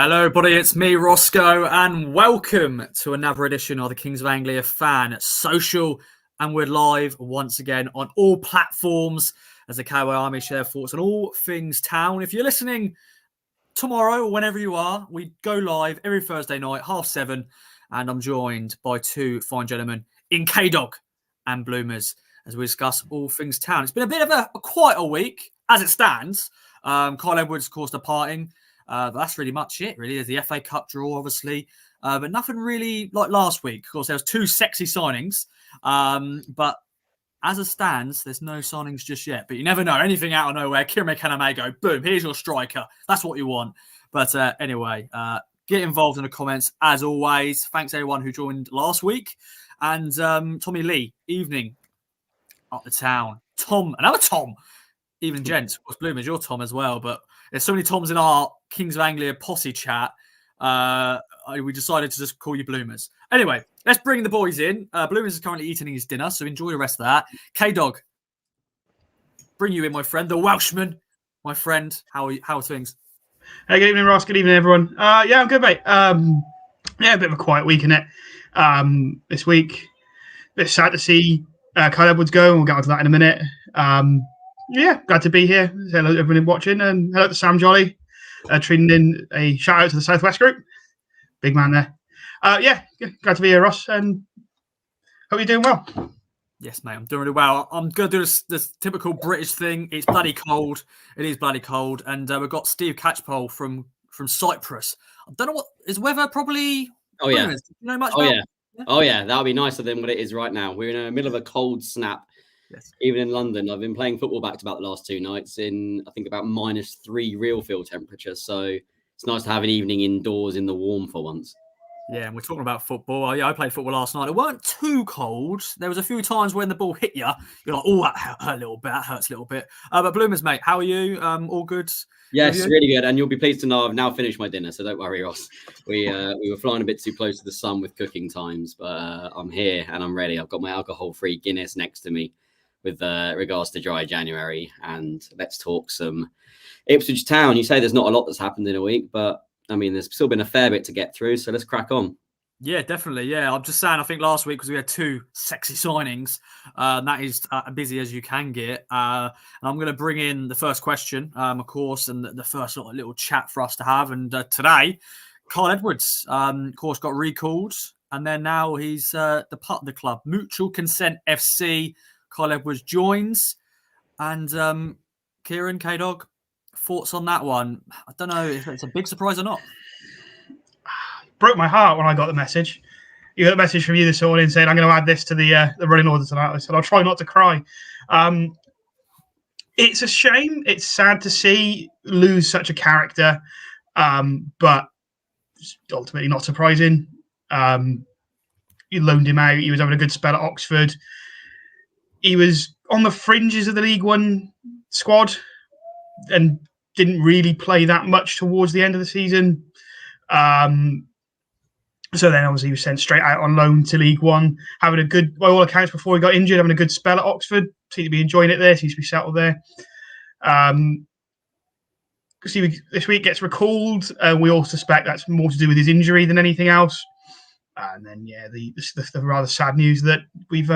Hello, everybody. It's me, Roscoe, and welcome to another edition of the Kings of Anglia Fans Social. And we're live once again on all platforms as the KOA Army share thoughts on all things town. If you're listening tomorrow or whenever you are, we go live every Thursday night, 7:30, and I'm joined by two fine gentlemen in K-Dog and Bloomers as we discuss all things town. It's been a bit of a quieter week as it stands. Kyle Edwards, of course, departing. But that's really much it, really. There's the FA Cup draw, obviously. But nothing really like last week. Of course, there was two sexy signings. But as it stands, there's no signings just yet. But you never know. Anything out of nowhere. Keiran may go, boom, here's your striker. That's what you want. But anyway, get involved in the comments as always. Thanks everyone who joined last week. And Tommy Lee, evening up the town. Tom, another Tom. Evening, gents. Of course, Bloomers, you're Tom as well. But there's so many Toms in our Kings of Anglia posse chat. We decided to just call you Bloomers. Anyway, let's bring the boys in. Bloomers is currently eating his dinner, so enjoy the rest of that. K-Dog, bring you in, my friend. The Welshman, my friend. How are things? Hey, good evening, Ross. Good evening, everyone. Yeah, I'm good, mate. A bit of a quiet week, innit? This week. A bit sad to see Kyle Edwards go, and we'll get onto that in a minute. Yeah, glad to be here. Hello, everyone watching, and hello to Sam Jolly, treating in a shout out to the Southwest group. Big man there. Yeah, glad to be here, Ross, and hope you're doing well. Yes, mate, I'm doing really well. I'm going to do this typical British thing. It's bloody cold. It is bloody cold. And we've got Steve Catchpole from Cyprus. I don't know what is weather probably. Oh, yeah. Do you know much about? Yeah. Oh, yeah. That'll be nicer than what it is right now. We're in the middle of a cold snap. Yes. Even in London, I've been playing football back to back the last two nights in, I think, about -3 real field temperature. So it's nice to have an evening indoors in the warm for once. Yeah, and we're talking about football. Yeah, I played football last night. It weren't too cold. There was a few times when the ball hit you. You're like, oh, that hurt a little bit. That hurts a little bit. But Bloomers, mate, how are you? All good? Yes, really good. And you'll be pleased to know I've now finished my dinner, so don't worry, Ross. We were flying a bit too close to the sun with cooking times, but I'm here and I'm ready. I've got my alcohol-free Guinness next to me with regards to dry January, and let's talk some Ipswich Town. You say there's not a lot that's happened in a week, but I mean, there's still been a fair bit to get through, so let's crack on. Yeah, definitely. Yeah, I'm just saying, I think last week, because we had two sexy signings, that is busy as you can get. And I'm going to bring in the first question, of course, and the first sort of little chat for us to have. And today, Kyle Edwards, of course, got recalled, and then now he's the part of the club. Mutual Consent FC. Kyle Edwards joins. And Keiran, K-Dog, thoughts on that one? I don't know if it's a big surprise or not. Broke my heart when I got the message. You got a message from you this morning saying, I'm going to add this to the running order tonight. I said, I'll try not to cry. It's a shame. It's sad to see lose such a character, but ultimately not surprising. You loaned him out. He was having a good spell at Oxford. He was on the fringes of the League One squad and didn't really play that much towards the end of the season. So then obviously he was sent straight out on loan to League One, having a good, by all accounts, before he got injured, having a good spell at Oxford. Seemed to be enjoying it there. Seems to be settled there. This week gets recalled. We all suspect that's more to do with his injury than anything else. And then, yeah, the rather sad news that we've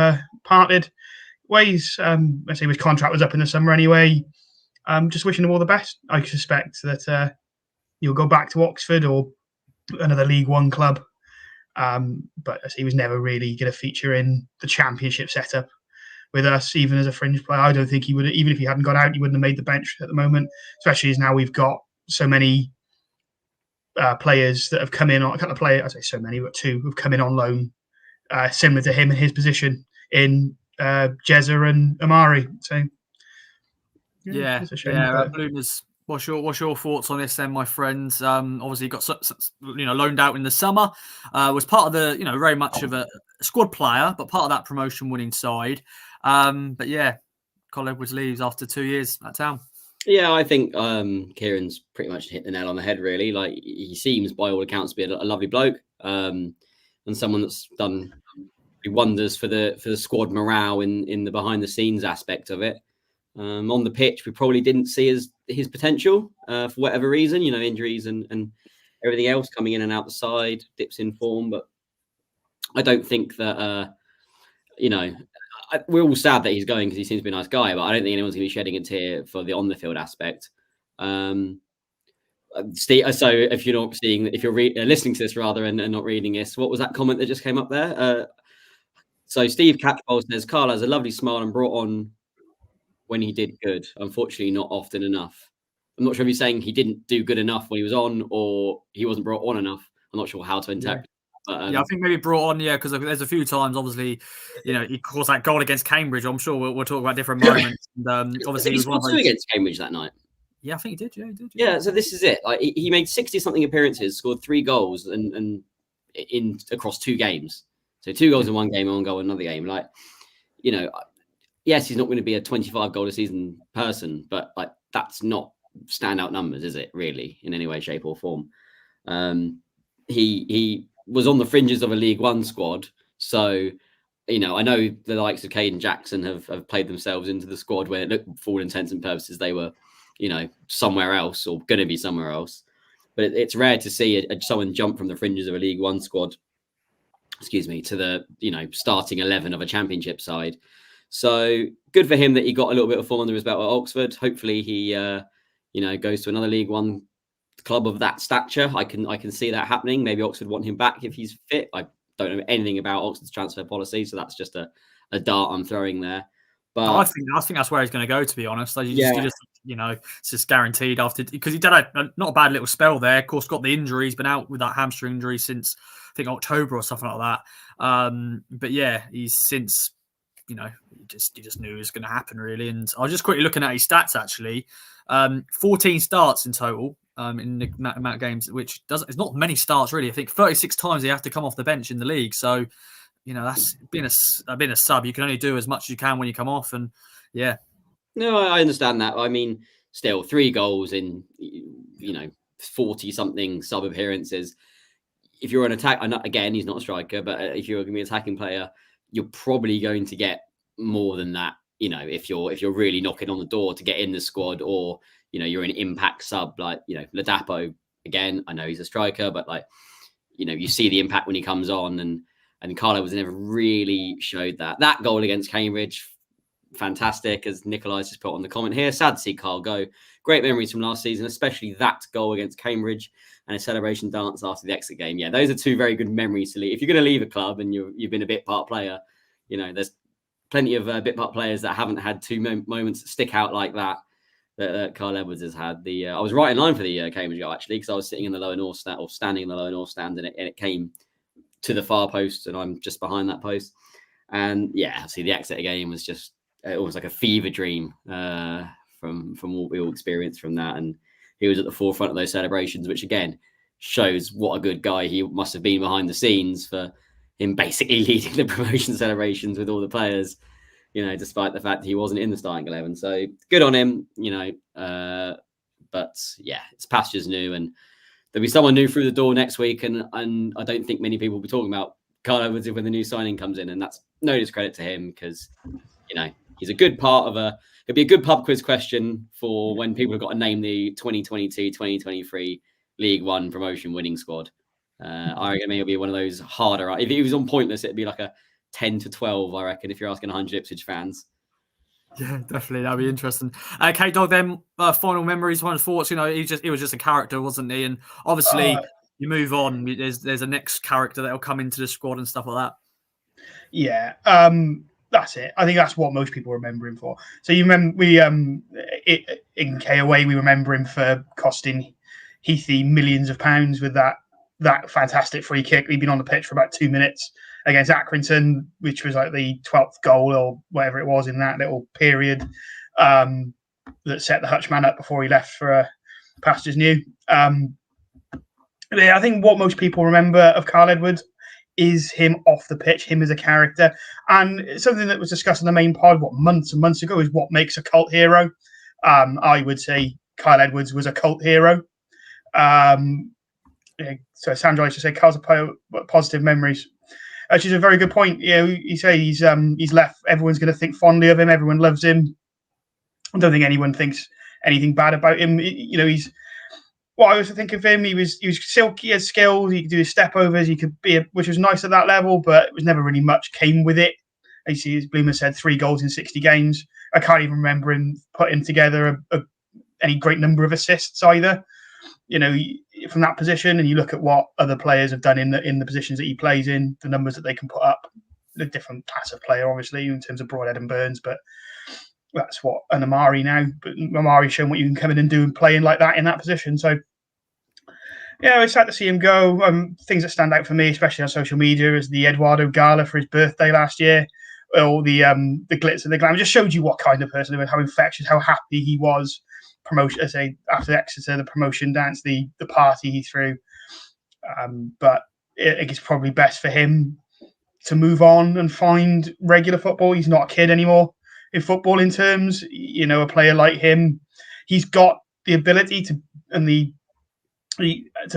parted ways. I say his contract was up in the summer anyway. Just wishing him all the best. I suspect that he'll go back to Oxford or another League One club. But he was never really going to feature in the Championship setup with us, even as a fringe player. I don't think he would, even if he hadn't got out, he wouldn't have made the bench at the moment, especially as now we've got so many players that have come in on, I can't play, I say so many, but two have come in on loan, similar to him in his position in Jezza and Amari. So yeah, it's a shame. Yeah, Bloomers. What's your thoughts on this then, my friends? Obviously, got loaned out in the summer. Was part of the very much of a squad player, but part of that promotion-winning side. But yeah, Kyle Edwards leaves after 2 years at Town. Yeah, I think Keiran's pretty much hit the nail on the head. Really, like he seems, by all accounts, to be a lovely bloke and someone that's done wonders for the squad morale in the behind-the-scenes aspect of it. On the pitch, we probably didn't see his potential for whatever reason, injuries and everything else coming in and out the side, dips in form. But I don't think that, we're all sad that he's going because he seems to be a nice guy, but I don't think anyone's going to be shedding a tear for the on the field aspect. Steve, so if you're not seeing, if you're listening to this rather and not reading this, what was that comment that just came up there? So Steve Catchpole says, Carl has a lovely smile and brought on when he did good. Unfortunately, not often enough. I'm not sure if he's saying he didn't do good enough when he was on or he wasn't brought on enough. I'm not sure how to interpret. But, I think maybe brought on, because there's a few times, obviously, he caused that goal against Cambridge. I'm sure we'll talk about different moments. And, obviously, he scored 2 against Cambridge that night. Yeah, I think he did. Yeah, he did. Yeah, so this is it. Like he made 60-something appearances, scored 3 goals, and in across 2 games. So 2 goals in one game, and 1 goal in another game. Like, yes, he's not going to be a 25 goal a season person, but like that's not standout numbers, is it? Really, in any way, shape, or form. He was on the fringes of a League One squad, so I know the likes of Keiran Jackson have played themselves into the squad where it looked, for all intents and purposes, they were, somewhere else or going to be somewhere else. But it's rare to see someone jump from the fringes of a League One squad, to the starting 11 of a Championship side. So good for him that he got a little bit of form under his belt at Oxford. Hopefully he goes to another League One club of that stature. I can see that happening. Maybe Oxford want him back if he's fit. I don't know anything about Oxford's transfer policy, so that's just a dart I'm throwing there. But I think that's where he's going to go, to be honest. It's just guaranteed because he did not a bad little spell there. Of course, got the injury. He's been out with that hamstring injury since I think October or something like that. But yeah, he's since you just knew it was going to happen really. And I was just quickly looking at his stats actually. 14 starts in total in the amount of games, which it's not many starts really. I think 36 times he has to come off the bench in the league. So that's being a sub. You can only do as much as you can when you come off, and yeah. No, I understand that. I mean, still 3 goals in 40-something sub appearances. If you're an attack, again, he's not a striker, but if you're going to be an attacking player, you're probably going to get more than that. If you're really knocking on the door to get in the squad, or you're an impact sub like Ladapo. Again, I know he's a striker, but you see the impact when he comes on, and Carlo was never really showed that. That goal against Cambridge, fantastic, as Nikolai's just put on the comment here. Sad to see Carl go. Great memories from last season, especially that goal against Cambridge and a celebration dance after the exit game. Yeah, those are 2 very good memories to leave. If you're going to leave a club and you've been a bit part player, there's plenty of bit part players that haven't had 2 moments that stick out like that Carl Edwards has had. I was right in line for the Cambridge goal actually, because I was sitting in the lower north stand, or standing in the lower north stand, and it came to the far post, and I'm just behind that post. And yeah, see, the exit game was just almost like a fever dream from what we all experienced from that. And he was at the forefront of those celebrations, which again shows what a good guy he must have been behind the scenes for him basically leading the promotion celebrations with all the players, despite the fact that he wasn't in the starting 11. So good on him, but yeah, it's pastures new, and there'll be someone new through the door next week. And I don't think many people will be talking about Carl Edwards when the new signing comes in. And that's no discredit to him, because, he's a good part of it'll be a good pub quiz question for when people have got to name the 2022-2023 League One promotion winning squad. I reckon maybe it'll be one of those harder. If he was on Pointless, it'd be like a 10 to 12, I reckon, if you're asking 100 Ipswich fans. Yeah, definitely. That'd be interesting. K-Dog, then final memories, final thoughts. He was just a character, wasn't he? And obviously, you move on. There's a next character that'll come into the squad and stuff like that. Yeah, that's it. I think that's what most people remember him for. So you remember in KOA, we remember him for costing Heathy millions of pounds with that fantastic free kick. He'd been on the pitch for about 2 minutes against Accrington, which was like the 12th goal or whatever it was in that little period that set the Hutchman up before he left for pastures new. I think what most people remember of Carl Edwards is him off the pitch, him as a character. And something that was discussed in the main pod, months and months ago, is what makes a cult hero. I would say Carl Edwards was a cult hero. So Sandra used to say Carl's positive memories. Which is a very good point. You say he's left. Everyone's going to think fondly of him. Everyone loves him. I don't think anyone thinks anything bad about him. He's what I also think of him, he was silky, he had skills, he could do his step overs, he could be, which was nice at that level, but it was never really much came with it. As Bloomer said, 3 goals in 60 games. I can't even remember him putting together any great number of assists either. From that position, and you look at what other players have done in the positions that he plays in, the numbers that they can put up. A different class of player, obviously, in terms of Broadhead and Burns, but that's what an Amari now. But Amari's shown what you can come in and do and playing like that in that position. So, yeah, it's sad to see him go. Things that stand out for me, especially on social media, is the Eduardo Gala for his birthday last year. Or the glitz and the glam. Just showed you what kind of person he was, how infectious, how happy he was. Promotion, I say, after Exeter, the promotion dance, the party he threw. But I think it's probably best for him to move on and find regular football. He's not a kid anymore in football in terms, a player like him, he's got the ability to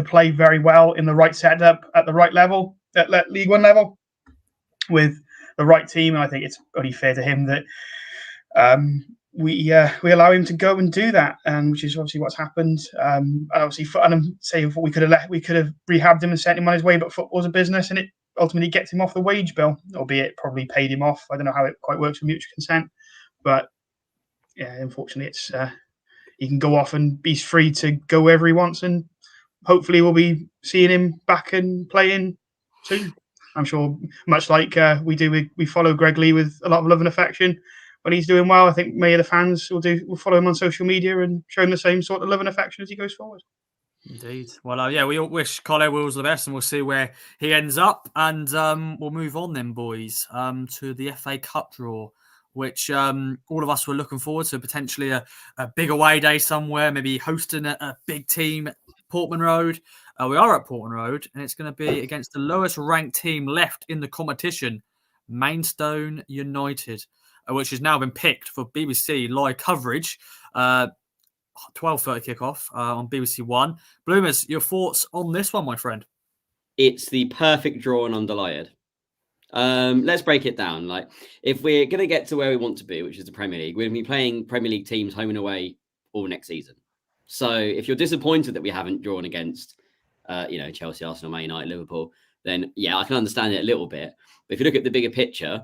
play very well in the right setup at the right level, at League One level, with the right team. And I think it's only fair to him that we allow him to go and do that, and which is obviously what's happened. And obviously, and I'm saying we could have rehabbed him and sent him on his way, but football's a business, and it ultimately gets him off the wage bill, albeit probably paid him off. I don't know how it quite works with mutual consent, but yeah, unfortunately, it's he can go off and he's free to go wherever he wants, and hopefully we'll be seeing him back and playing soon. I'm sure, much like we do, we follow Greg Lee with a lot of love and affection. When he's doing well, I think many of the fans will follow him on social media and show him the same sort of love and affection as he goes forward. Indeed. Well, yeah, we all wish Colin Wills the best, and we'll see where he ends up. And we'll move on then, boys, to the FA Cup draw, which all of us were looking forward to, potentially a big away day somewhere, maybe hosting a big team at Portman Road. We are at Portman Road, and it's going to be against the lowest ranked team left in the competition, Maidstone United, which has now been picked for BBC live coverage. 12:30 kickoff on BBC One. Bloomers, your thoughts on this one, my friend? It's the perfect draw, and I'm delighted. Let's break it down. Like, if we're going to get to where we want to be, which is the Premier League, we're going to be playing Premier League teams home and away all next season. So if you're disappointed that we haven't drawn against, Chelsea, Arsenal, Man United, Liverpool, then yeah, I can understand it a little bit. But if you look at the bigger picture,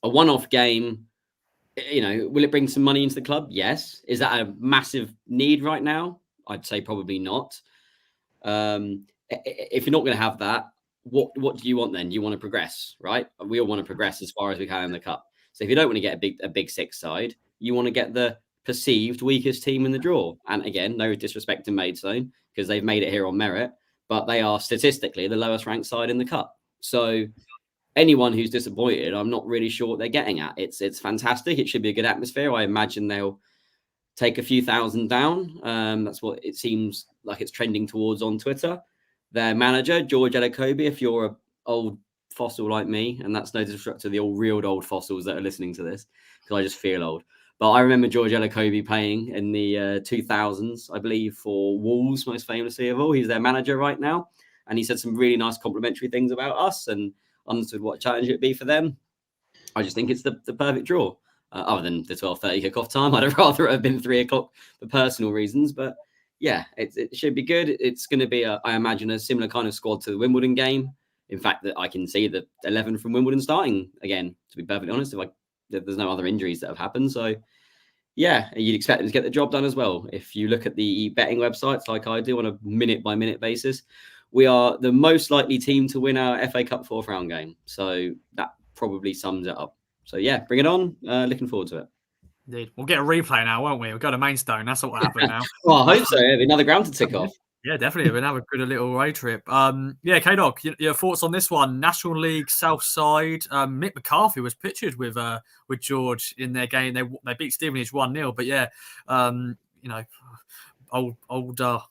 a one-off game, will it bring some money into the club? Yes. Is that a massive need right now? I'd say probably not. If you're not going to have that, what do you want then? You want to progress, right? We all want to progress as far as we can in the cup. So if you don't want to get a big six side, you want to get the perceived weakest team in the draw. And again, no disrespect to Maidstone, because they've made it here on merit, but they are statistically the lowest ranked side in the cup. So anyone who's disappointed, I'm not really sure what they're getting at. It's fantastic. It should be a good atmosphere. I imagine they'll take a few thousand down. That's what it seems like it's trending towards on Twitter. Their manager, George Elokobi, if you're an old fossil like me, and that's no disrespect to the real old fossils that are listening to this, because I just feel old. But I remember George Elokobi playing in the 2000s, I believe, for Wolves, most famously of all. He's their manager right now. And he said some really nice complimentary things about us and understood what challenge it'd be for them. I just think it's the perfect draw. Other than the 12:30 kickoff time, I'd have rather have been 3 o'clock for personal reasons. But yeah, it should be good. It's going to be, I imagine, a similar kind of squad to the Wimbledon game. In fact, that I can see the 11 from Wimbledon starting again, to be perfectly honest, if there's no other injuries that have happened. So yeah, you'd expect them to get the job done as well. If you look at the betting websites like I do on a minute-by-minute basis, we are the most likely team to win our FA Cup 4th round game. So that probably sums it up. So yeah, bring it on. Looking forward to it. Indeed. We'll get a replay now, won't we? We'll go to Maidstone. That's what will happen now. Well, I hope so. Another ground to tick off. Yeah, definitely. We'll have a good little road trip. K-Dog, your thoughts on this one? National League South Side. Mick McCarthy was pictured with George in their game. They beat Stevenage 1-0. But yeah,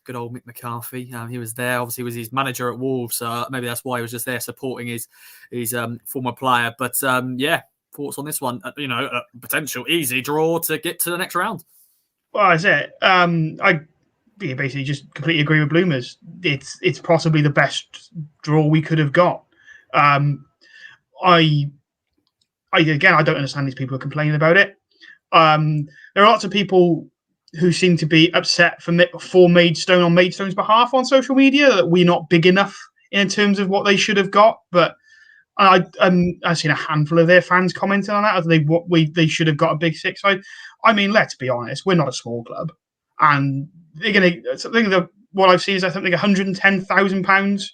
good old Mick McCarthy. He was there. Obviously, he was his manager at Wolves. Maybe that's why he was just there supporting his former player. But thoughts on this one? A potential easy draw to get to the next round. Well, that's it. I basically just completely agree with Bloomers. It's possibly the best draw we could have got. I don't understand these people who are complaining about it. There are lots of people who seem to be upset for Maidstone on Maidstone's behalf on social media that we're not big enough in terms of what they should have got. But I've seen a handful of their fans commenting on that. They should have got a big six side. I mean, let's be honest, we're not a small club, and they're going to. I think what I've seen is I think £110,000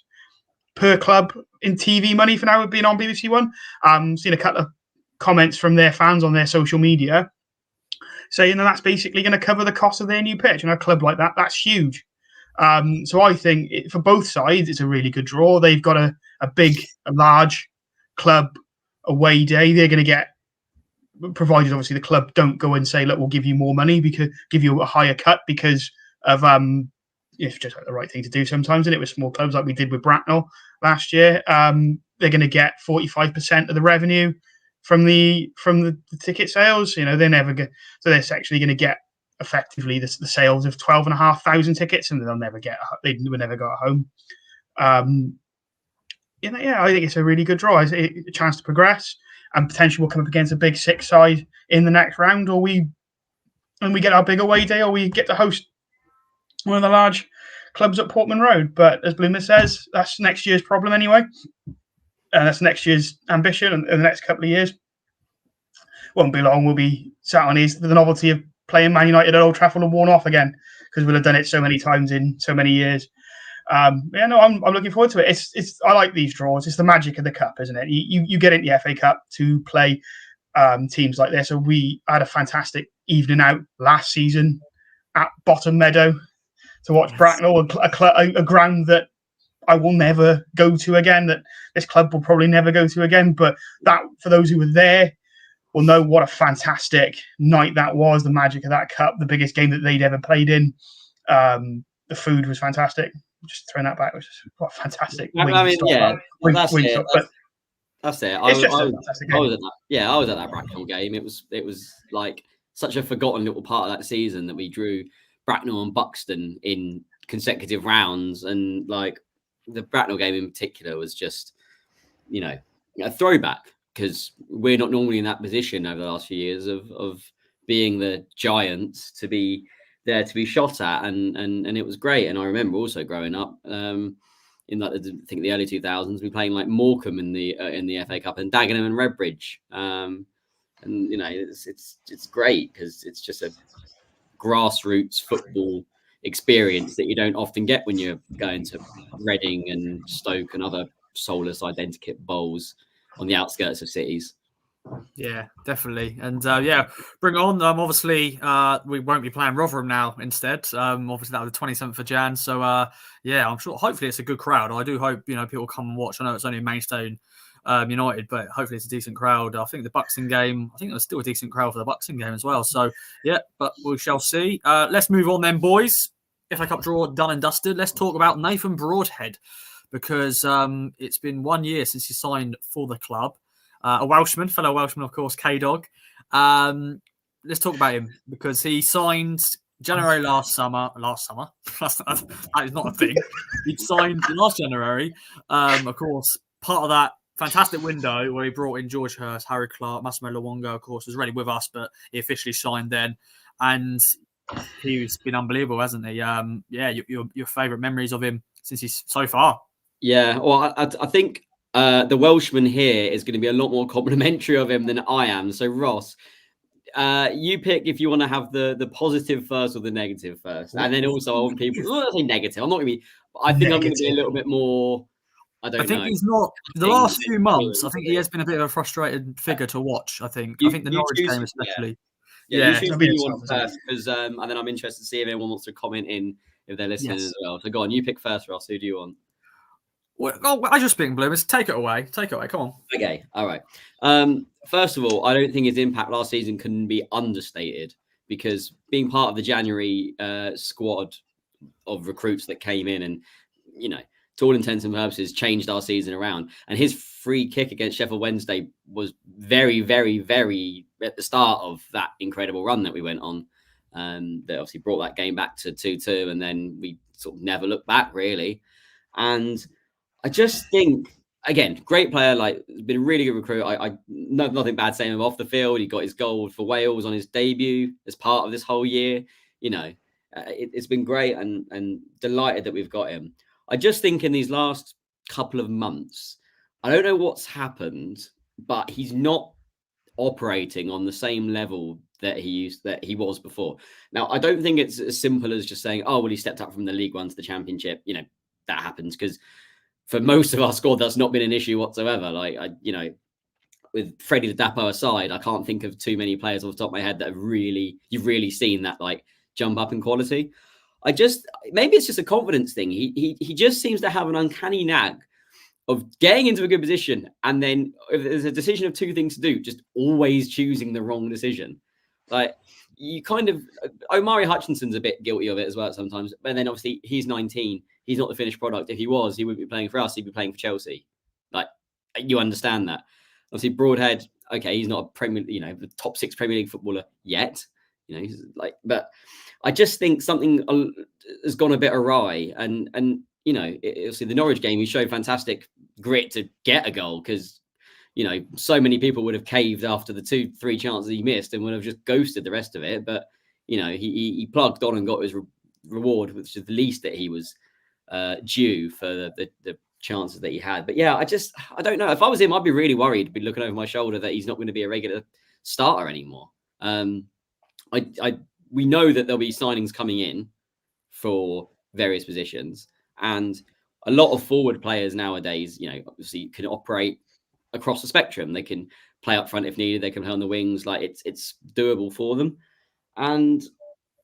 per club in TV money for now being on BBC One. Seen a couple of comments from their fans on their social media saying that's basically going to cover the cost of their new pitch. And a club like that, that's huge. So I think for both sides, it's a really good draw. They've got a large club away day. They're going to get, provided obviously the club don't go and say, look, we'll give you more money, because give you a higher cut because of it's just like the right thing to do sometimes. And it was small clubs like we did with Bracknell last year. They're going to get 45% of the revenue from the ticket sales. They're never going. So they're actually going to get effectively the sales of 12,500 tickets, and they will never go at home. I think it's a really good draw. It's a chance to progress, and potentially we'll come up against a big six side in the next round, or we get our big away day, or we get to host one of the large clubs at Portman Road. But as Bloomer says, that's next year's problem anyway. That's next year's ambition, and in the next couple of years. Won't be long. We'll be sat on the novelty of playing Man United at Old Trafford will worn off again, because we'll have done it so many times in so many years. I'm looking forward to it. I like these draws. It's the magic of the cup, isn't it? You get in the FA Cup to play teams like this. So we had a fantastic evening out last season at Bottom Meadow to watch Bracknell, a ground that I will never go to again, that this club will probably never go to again. But that, for those who were there, will know what a fantastic night that was. The magic of that cup, the biggest game that they'd ever played in. The food was fantastic. Just throwing that back, was just what a fantastic. That's it. I was at that Bracknell game. It was like such a forgotten little part of that season that we drew Bracknell and Buxton in consecutive rounds, and like the Bracknell game in particular was just, a throwback, because we're not normally in that position over the last few years of being the giants to be there to be shot at, and it was great. And I remember also growing up in the early 2000s, we playing like Morecambe in the FA Cup, and Dagenham and Redbridge, and it's great because it's just a grassroots football experience that you don't often get when you're going to Reading and Stoke and other soulless identikit bowls on the outskirts of cities. Yeah, definitely. And bring it on. Obviously, we won't be playing Rotherham now instead. Obviously, that was the 27th of Jan. So, I'm sure hopefully it's a good crowd. I do hope, people come and watch. I know it's only Maidstone United, but hopefully it's a decent crowd. I think the Buxton game, I think there's still a decent crowd for the Buxton game as well. So, but we shall see. Let's move on then, boys. FA Cup draw done and dusted. Let's talk about Nathan Broadhead, because it's been 1 year since he signed for the club. A fellow Welshman, of course, K-Dog. Let's talk about him, because he signed January last summer. That is not a thing. He signed last January. Of course, part of that fantastic window where he brought in George Hurst, Harry Clark, Massimo Luongo, of course, was already with us, but he officially signed then. And he's been unbelievable, hasn't he? Your favourite memories of him since he's so far? Yeah, well, I think the Welshman here is going to be a lot more complimentary of him than I am. So, Ross, you pick if you want to have the positive first or the negative first. And then also I want people, I say negative. I'm not going to be, I think I'm going to be a little bit more, I think he's not, the last few months, I think he has been a bit of a frustrated figure to watch, I think. I think the Norwich game especially. Yeah, you choose who you want first, because and then I'm interested to see if anyone wants to comment in if they're listening as well. So go on, you pick first, Ross. Who do you want? Well, I just speak Bloomers. Take it away. Come on. Okay, all right. First of all, I don't think his impact last season can be understated, because being part of the January squad of recruits that came in and, to all intents and purposes, changed our season around. And his free kick against Sheffield Wednesday was very, very, very at the start of that incredible run that we went on. That obviously brought that game back to 2-2, and then we sort of never looked back, really. And I just think, again, great player, like, been a really good recruit. Nothing bad saying him off the field. He got his goal for Wales on his debut as part of this whole year. It's been great and delighted that we've got him. I just think in these last couple of months, I don't know what's happened, but he's not operating on the same level that he was before. Now, I don't think it's as simple as just saying, oh, well, he stepped up from the League One to the Championship. That happens because for most of our squad, that's not been an issue whatsoever. With Freddie the Dapo aside, I can't think of too many players off the top of my head that you've really seen that jump up in quality. Maybe it's just a confidence thing. He just seems to have an uncanny knack of getting into a good position, and then if there's a decision of two things to do, just always choosing the wrong decision. Omari Hutchinson's a bit guilty of it as well sometimes. But then obviously he's 19. He's not the finished product. If he was, he wouldn't be playing for us. He'd be playing for Chelsea. You understand that. Obviously Broadhead, okay, he's not the top 6 Premier League footballer yet. But I just think something has gone a bit awry. And obviously the Norwich game, he showed fantastic grit to get a goal because, so many people would have caved after the 2-3 chances he missed and would have just ghosted the rest of it. But, he plugged on and got his reward, which is the least that he was due for the chances that he had. But yeah, I don't know. If I was him, I'd be really worried, be looking over my shoulder that he's not going to be a regular starter anymore. We know that there'll be signings coming in for various positions, and a lot of forward players nowadays, obviously can operate across the spectrum. They can play up front if needed. They can play on the wings. It's doable for them. And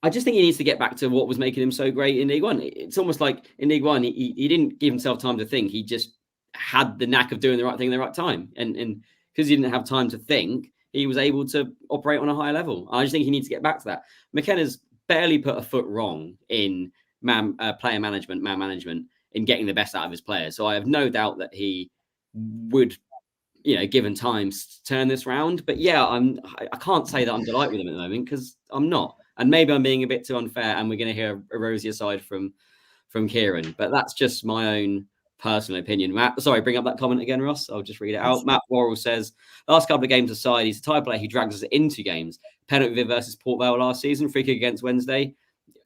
I just think he needs to get back to what was making him so great in League One. It's almost like in League One, he didn't give himself time to think. He just had the knack of doing the right thing at the right time. And because he didn't have time to think, he was able to operate on a higher level. I just think he needs to get back to that. McKenna's barely put a foot wrong in player management, man management, in getting the best out of his players. So I have no doubt that he would, given time, turn this round. But yeah, I can't say that I'm delighted with him at the moment because I'm not. And maybe I'm being a bit too unfair, and we're going to hear a rosier side from Keiran. But that's just my own personal opinion. Bring up that comment again, Ross. I'll just read it out. Matt Worrell says, last couple of games aside, he's the type of player who drags us into games. Penalty versus Port Vale last season, free kick against Wednesday.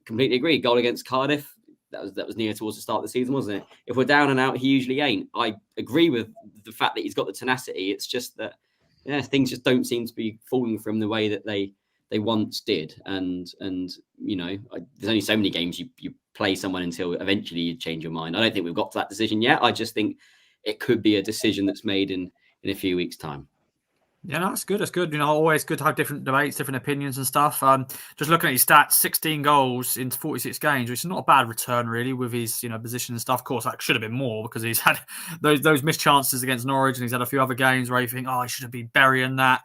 Completely agree. Goal against Cardiff. That was near towards the start of the season, wasn't it? If we're down and out, he usually ain't. I agree with the fact that he's got the tenacity. It's just that things just don't seem to be falling from the way that they once did. And there's only so many games you play someone until eventually you change your mind. I don't think we've got to that decision yet. I just think it could be a decision that's made in a few weeks' time. Yeah, no, that's good. It's good. Always good to have different debates, different opinions and stuff. Just looking at his stats, 16 goals in 46 games, which is not a bad return, really, with his position and stuff. Of course, that should have been more because he's had those missed chances against Norwich, and he's had a few other games where you think, I should have been burying that.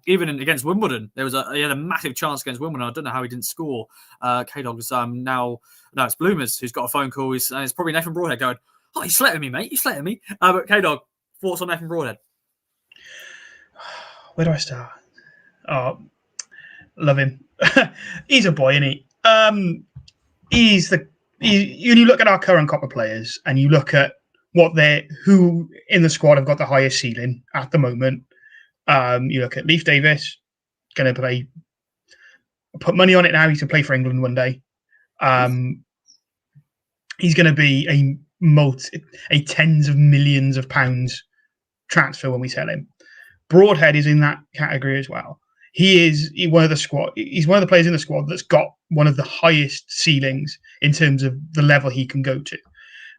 Even against Wimbledon, he had a massive chance against Wimbledon. I don't know how he didn't score. K-Dog's now, no, it's Bloomers who's got a phone call. And it's probably Nathan Broadhead going, "Oh, he's sletting me, mate. He's sletting me." But K-Dog, thoughts on Nathan Broadhead? Where do I start? Oh, love him. He's a boy, isn't he? You look at our current Copper players and you look at who in the squad have got the highest ceiling at the moment. You look at Leif Davis, going to play. Put money on it now. He's going to play for England one day. He's going to be a tens of millions of pounds transfer when we sell him. Broadhead is in that category as well. He's one of the players in the squad that's got one of the highest ceilings in terms of the level he can go to.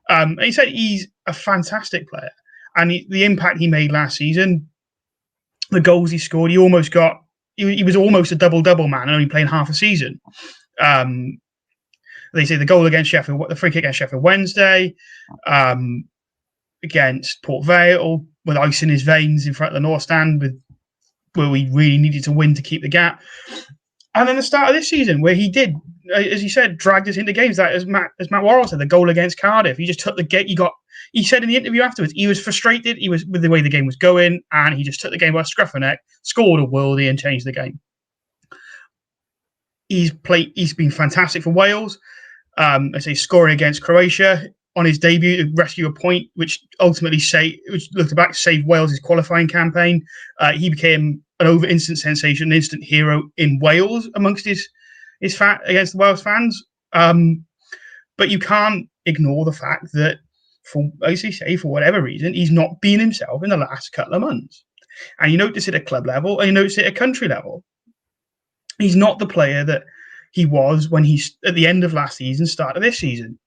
And he said he's a fantastic player, and the impact he made last season, the goals he scored, he was almost a double man, only playing half a season. They say the goal against Sheffield, the free kick against Sheffield Wednesday, against Port Vale, with ice in his veins in front of the North Stand, where we really needed to win to keep the gap. And then the start of this season, where he did, as you said, dragged us into games. That, as Matt Worrell said, the goal against Cardiff, he just took the game. He said in the interview afterwards, he was frustrated. He was with the way the game was going, and he just took the game by a scruff of the neck, scored a worldie, and changed the game. He's been fantastic for Wales. Scoring against Croatia on his debut to rescue a point, which ultimately saved Wales' qualifying campaign. He became an instant sensation, an instant hero in Wales amongst his against the Welsh fans. But you can't ignore the fact that, as you say, for whatever reason, he's not been himself in the last couple of months. And you notice it at club level, and you notice it at country level. He's not the player that he was when he's at the end of last season, start of this season.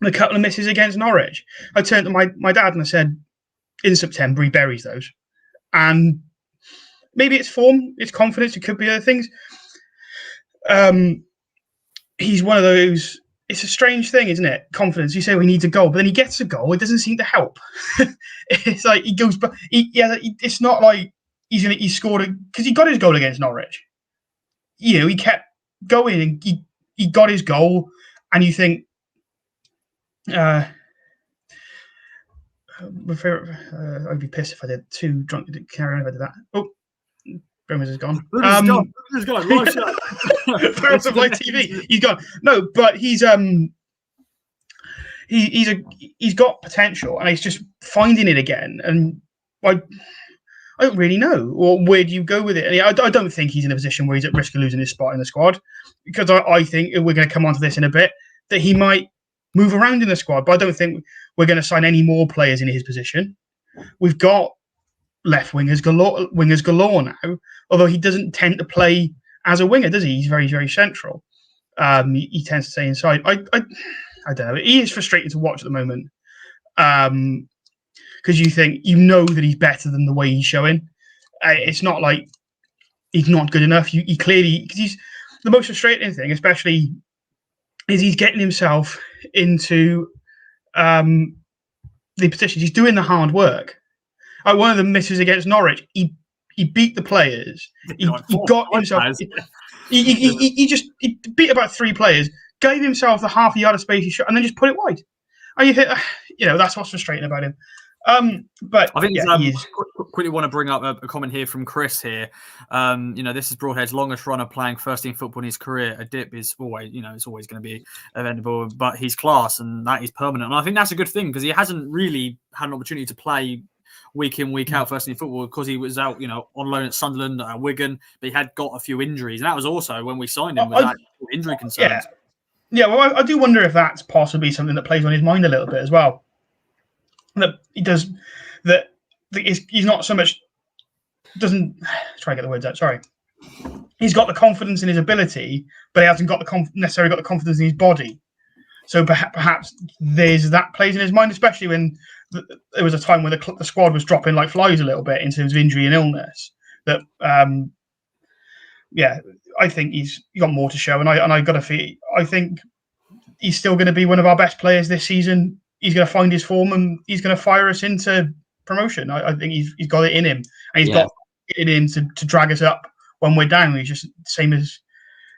And a couple of misses against Norwich. I turned to my dad and I said, in September, he buries those. And maybe it's form, it's confidence, it could be other things. He's one of those. It's a strange thing, isn't it? Confidence. You say we need a goal, but then he gets a goal. It doesn't seem to help. It's like he goes, but it's not like he scored because he got his goal against Norwich. He kept going and he got his goal, and you think, my favorite. I'd be pissed if I did too drunk to Keiran if I did that. Oh, Gomez is gone. He's gone. Live shot. Parents of my TV. He's gone. No, but he's got potential, and he's just finding it again. And I don't really know. Or where do you go with it? And I don't think he's in a position where he's at risk of losing his spot in the squad, because I think we're going to come on to this in a bit that he might move around in the squad. But I don't think we're going to sign any more players in his position. We've got left wingers galore now, although he doesn't tend to play as a winger, does he? He's very, very central. He tends to stay inside. I don't know. He is frustrating to watch at the moment, because you think that he's better than the way he's showing. It's not like he's not good enough. He clearly, because he's the most frustrating thing, especially, is he's getting himself into the positions. He's doing the hard work. Like one of the misses against Norwich, he beat the players. He got himself. He beat about 3 players, gave himself the half a yard of space he shot, and then just put it wide. And you think, that's what's frustrating about him. But I think he is. Quickly want to bring up a comment here from Chris here. This is Broadhead's longest run of playing first team football in his career. A dip is always, it's always going to be eventable, but he's class and that is permanent. And I think that's a good thing because he hasn't really had an opportunity to play week in, week out first team football because he was out, on loan at Sunderland, at Wigan, but he had got a few injuries. And that was also when we signed him with injury concerns. Yeah, well, I do wonder if that's possibly something that plays on his mind a little bit as well. That he does, that he's not so much, doesn't, try and get the words out, sorry. He's got the confidence in his ability, but he hasn't got necessarily got the confidence in his body. So perhaps that plays in his mind, especially when there was a time when the squad was dropping like flies a little bit in terms of injury and illness. That, I think he's got more to show, and I got to feel. I think he's still going to be one of our best players this season. He's going to find his form, and he's going to fire us into promotion. I think he's got it in him, and he's got it in to drag us up when we're down. He's just same as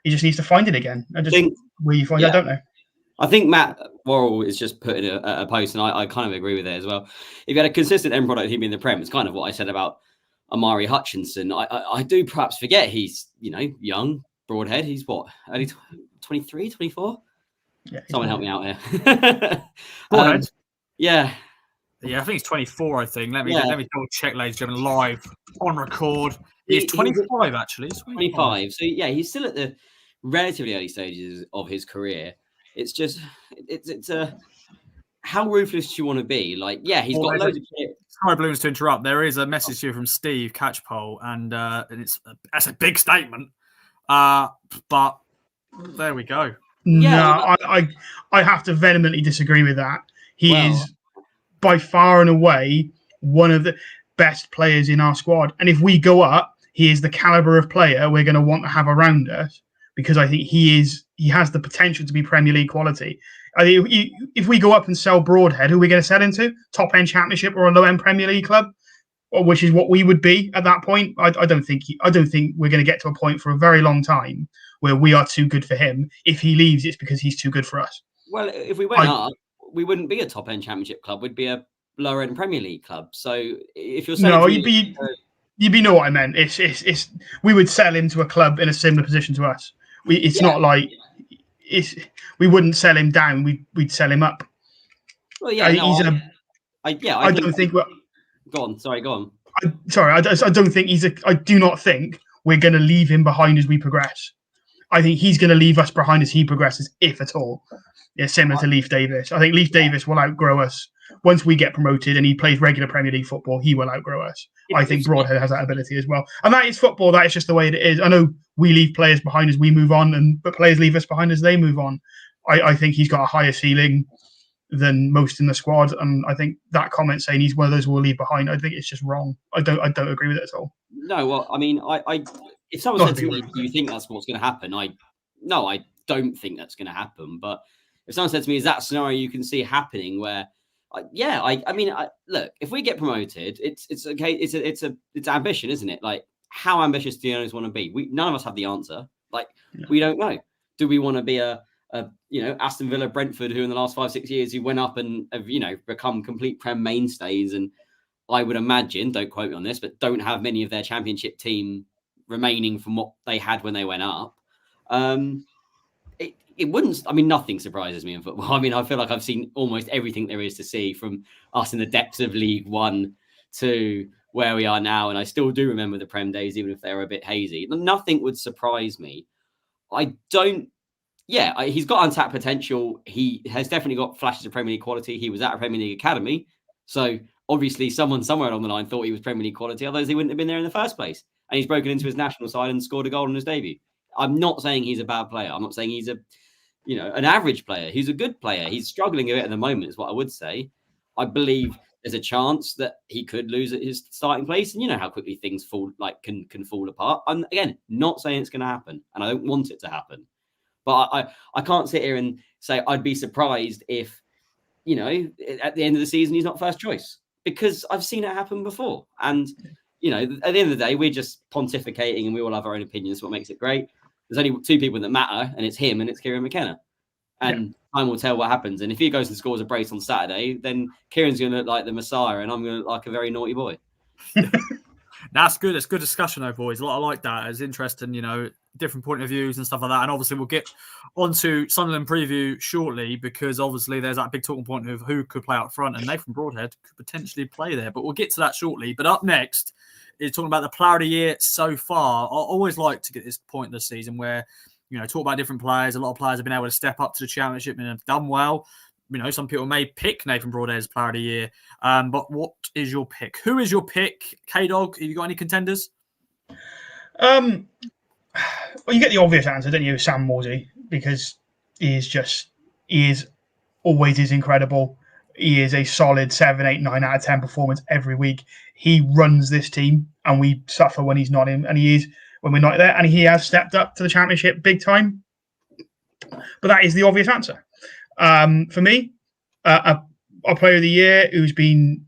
he just needs to find it again. I don't know. I think Matt Worrell is just putting a post, and I kind of agree with it as well. If you had a consistent end product he'd be in the Prem, it's kind of what I said about Amari Hutchinson. I do perhaps forget he's, young, Broadhead. He's what, early 23, 24? Yeah, someone help me out here. Broadhead? Yeah, I think he's 24, I think. Let me double check, ladies and gentlemen, live on record. He's 25, actually. He's 25. So, he's still at the relatively early stages of his career. It's just, it's how ruthless do you want to be? Like, he's got loads of kit. Sorry, Blooms, to interrupt. There is a message here from Steve Catchpole, and that's a big statement. But there we go. No, I have to vehemently disagree with that. He is by far and away one of the best players in our squad. And if we go up, he is the caliber of player we're going to want to have around us, because I think he has the potential to be Premier League quality. If we go up and sell Broadhead, who are we going to sell into? Top end Championship or a low end Premier League club, which is what we would be at that point. I don't think we're going to get to a point for a very long time where we are too good for him. If he leaves, it's because he's too good for us. Well, if we went up, we wouldn't be a top end Championship club. We'd be a lower end Premier League club. So if you're saying you know what I meant. It's we would sell him to a club in a similar position to us. Not like we wouldn't sell him down. We'd sell him up. Well, I don't think. Go on. Sorry, go on. I don't think I do not think we're going to leave him behind as we progress. I think he's going to leave us behind as he progresses, if at all. Yeah, similar to Leif Davis. I think Leif Davis will outgrow us once we get promoted and he plays regular Premier League football. He will outgrow us. I think Broadhead has that ability as well, and that is football. That is just the way it is. I know we leave players behind as we move on, but players leave us behind as they move on. I think he's got a higher ceiling than most in the squad, and I think that comment saying he's one of those who will leave behind, I think it's just wrong. I don't agree with it at all. No, well, I mean, I if someone said to me, "Do you think that's what's going to happen?" I don't think that's going to happen. But if someone said to me, "Is that scenario you can see happening?" Where, look, if we get promoted, it's okay. It's ambition, isn't it? Like, how ambitious do the owners want to be? None of us have the answer. Like, we don't know. Do we want to be a Aston Villa, Brentford, who in the last 5-6 years who went up and have become complete Prem mainstays, and I would imagine, don't quote me on this, but don't have many of their championship team remaining from what they had when they went up. It wouldn't. I mean, nothing surprises me in football. I mean, I feel like I've seen almost everything there is to see from us in the depths of League One to where we are now, and I still do remember the Prem days, even if they were a bit hazy. Nothing would surprise me. He's got untapped potential. He has definitely got flashes of Premier League quality. He was at a Premier League academy. So obviously someone somewhere along the line thought he was Premier League quality, otherwise he wouldn't have been there in the first place. And he's broken into his national side and scored a goal in his debut. I'm not saying he's a bad player. I'm not saying he's an average player. He's a good player. He's struggling a bit at the moment is what I would say. I believe there's a chance that he could lose at his starting place. And you know how quickly things can fall apart. I'm, again, not saying it's going to happen. And I don't want it to happen. But I can't sit here and say I'd be surprised if, at the end of the season, he's not first choice, because I've seen it happen before. And, at the end of the day, we're just pontificating and we all have our own opinions. What makes it great. There's only two people that matter, and it's him and it's Keiran McKenna. And time will tell what happens. And if he goes and scores a brace on Saturday, then Kieran's going to look like the Messiah and I'm going to look like a very naughty boy. That's good. It's good discussion, though, boys. I like that. It's interesting, different point of views and stuff like that. And obviously, we'll get onto Sunderland preview shortly, because obviously there's that big talking point of who could play up front, and Nathan Broadhead could potentially play there. But we'll get to that shortly. But up next is talking about the player of the year so far. I always like to get this point of the season where, talk about different players. A lot of players have been able to step up to the championship and have done well. Some people may pick Nathan Broadhead as player of the year. But what is your pick? Who is your pick? K-Dog, have you got any contenders? Well, you get the obvious answer, don't you? Sam Morsy, because he always is incredible. He is a solid 7, 8, 9 out of 10 performance every week. He runs this team, and we suffer when he's not in, and he is when we're not there. And he has stepped up to the championship big time. But that is the obvious answer. For me, our player of the year who's been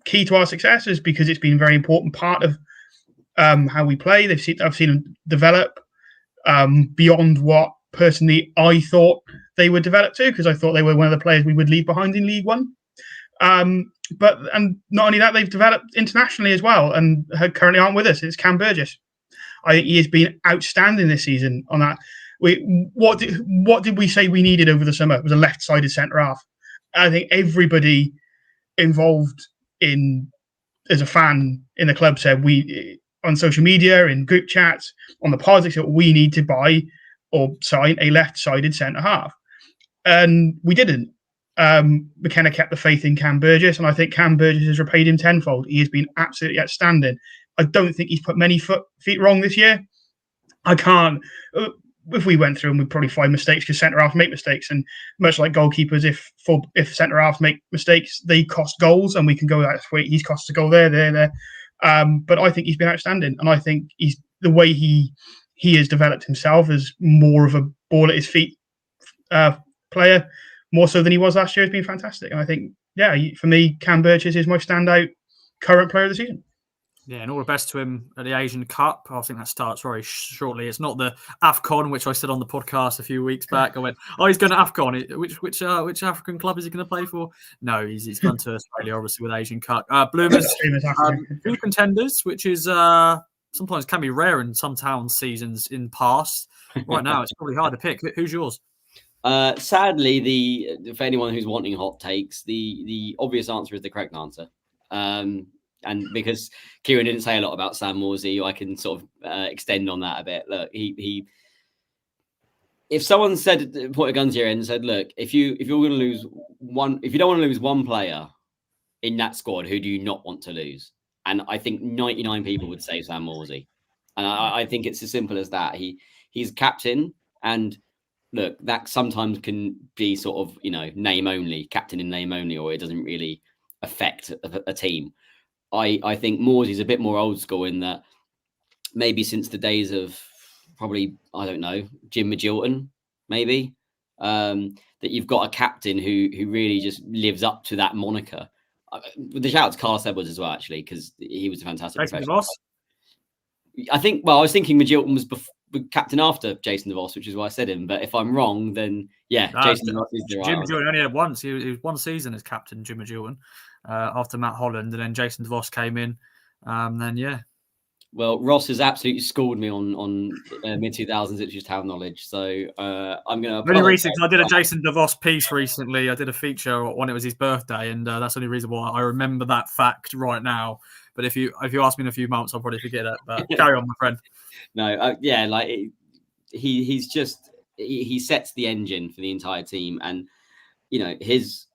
key to our success is because it's been a very important part of how we play. I've seen him develop beyond what personally I thought they would develop to, because I thought they were one of the players we would leave behind in League One. But not only that, they've developed internationally as well and currently aren't with us. It's Cam Burgess. I think he has been outstanding this season on that. What did we say we needed over the summer? It was a left-sided centre-half. I think everybody involved as a fan in the club said, we on social media, in group chats, on the politics, that we need to buy or sign a left-sided centre-half. And we didn't. McKenna kept the faith in Cam Burgess, and I think Cam Burgess has repaid him tenfold. He has been absolutely outstanding. I don't think he's put many feet wrong this year. I can't. If we went through and we'd probably find mistakes, because centre-halves make mistakes, and much like goalkeepers, if centre-halves make mistakes, they cost goals, and we can go that way. He's cost a goal there. But I think he's been outstanding, and I think he's the way he has developed himself as more of a ball at his feet player, more so than he was last year, has been fantastic. And I think, for me, Cam Burgess is my standout current player of the season. Yeah, and all the best to him at the Asian Cup. I think that starts very shortly. It's not the AFCON, which I said on the podcast a few weeks back. I went, he's going to AFCON. Which African club is he going to play for? No, he's gone to Australia, obviously, with Asian Cup. Bloomers, two contenders, which is sometimes can be rare in some town seasons in past. Right now, it's probably hard to pick. Who's yours? Sadly, for anyone who's wanting hot takes, the obvious answer is the correct answer. And because Keiran didn't say a lot about Sam Morsy, I can sort of extend on that a bit. Look, he if someone said, put a gun to your head and said, look, if you're going to lose one, if you don't want to lose one player in that squad, who do you not want to lose? And I think 99 people would say Sam Morsy. And I think it's as simple as that. He's captain, and look, that sometimes can be sort of, name only, captain in name only, or it doesn't really affect a team. I think Morsy's a bit more old school in that maybe since the days of probably, I don't know, Jim Magilton, maybe, that you've got a captain who really just lives up to that moniker. The shout out to Carlos Edwards as well, actually, because he was a fantastic professional. I was thinking Magilton was captain after Jason DeVos, which is why I said him. But if I'm wrong, then Jason DeVos is the right. Jim Magilton only had once. He was one season as captain, Jim Magilton, after Matt Holland, and then Jason DeVos came in. Well, Ross has absolutely schooled me on mid 2000s Ipswich Town knowledge, so I'm going to. Really recent. I did a Jason DeVos piece recently. I did a feature when it was his birthday, and that's the only reason why I remember that fact right now. But if you ask me in a few months, I'll probably forget it. But carry on, my friend. No, he sets the engine for the entire team, and his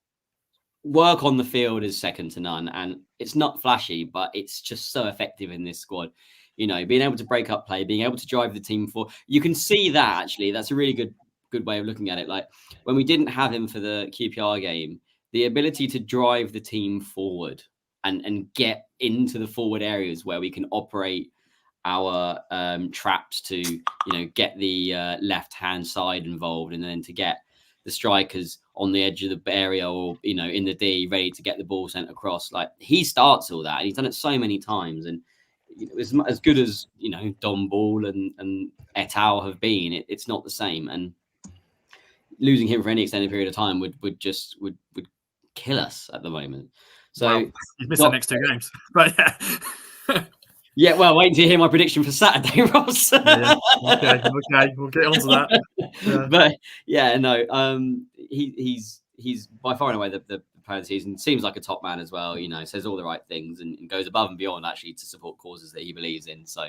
work on the field is second to none, and it's not flashy, but it's just so effective in this squad. Being able to break up play, being able to drive the team forward. You can see that actually. That's a really good way of looking at it. Like when we didn't have him for the QPR game, the ability to drive the team forward and get into the forward areas where we can operate our traps to get the left hand side involved, and then to get the strikers on the edge of the area or in the D ready to get the ball sent across. Like he starts all that, and he's done it so many times. And as good as Don Ball and et al have been, it's not the same. And losing him for any extended period of time would kill us at the moment. So he's missed the next 2 games, but yeah. Yeah, well, wait until you hear my prediction for Saturday, Ross. Okay, we'll get onto that. Yeah. But yeah, no, he's by far and away the player of the season. Seems like a top man as well. Says all the right things and goes above and beyond actually to support causes that he believes in. So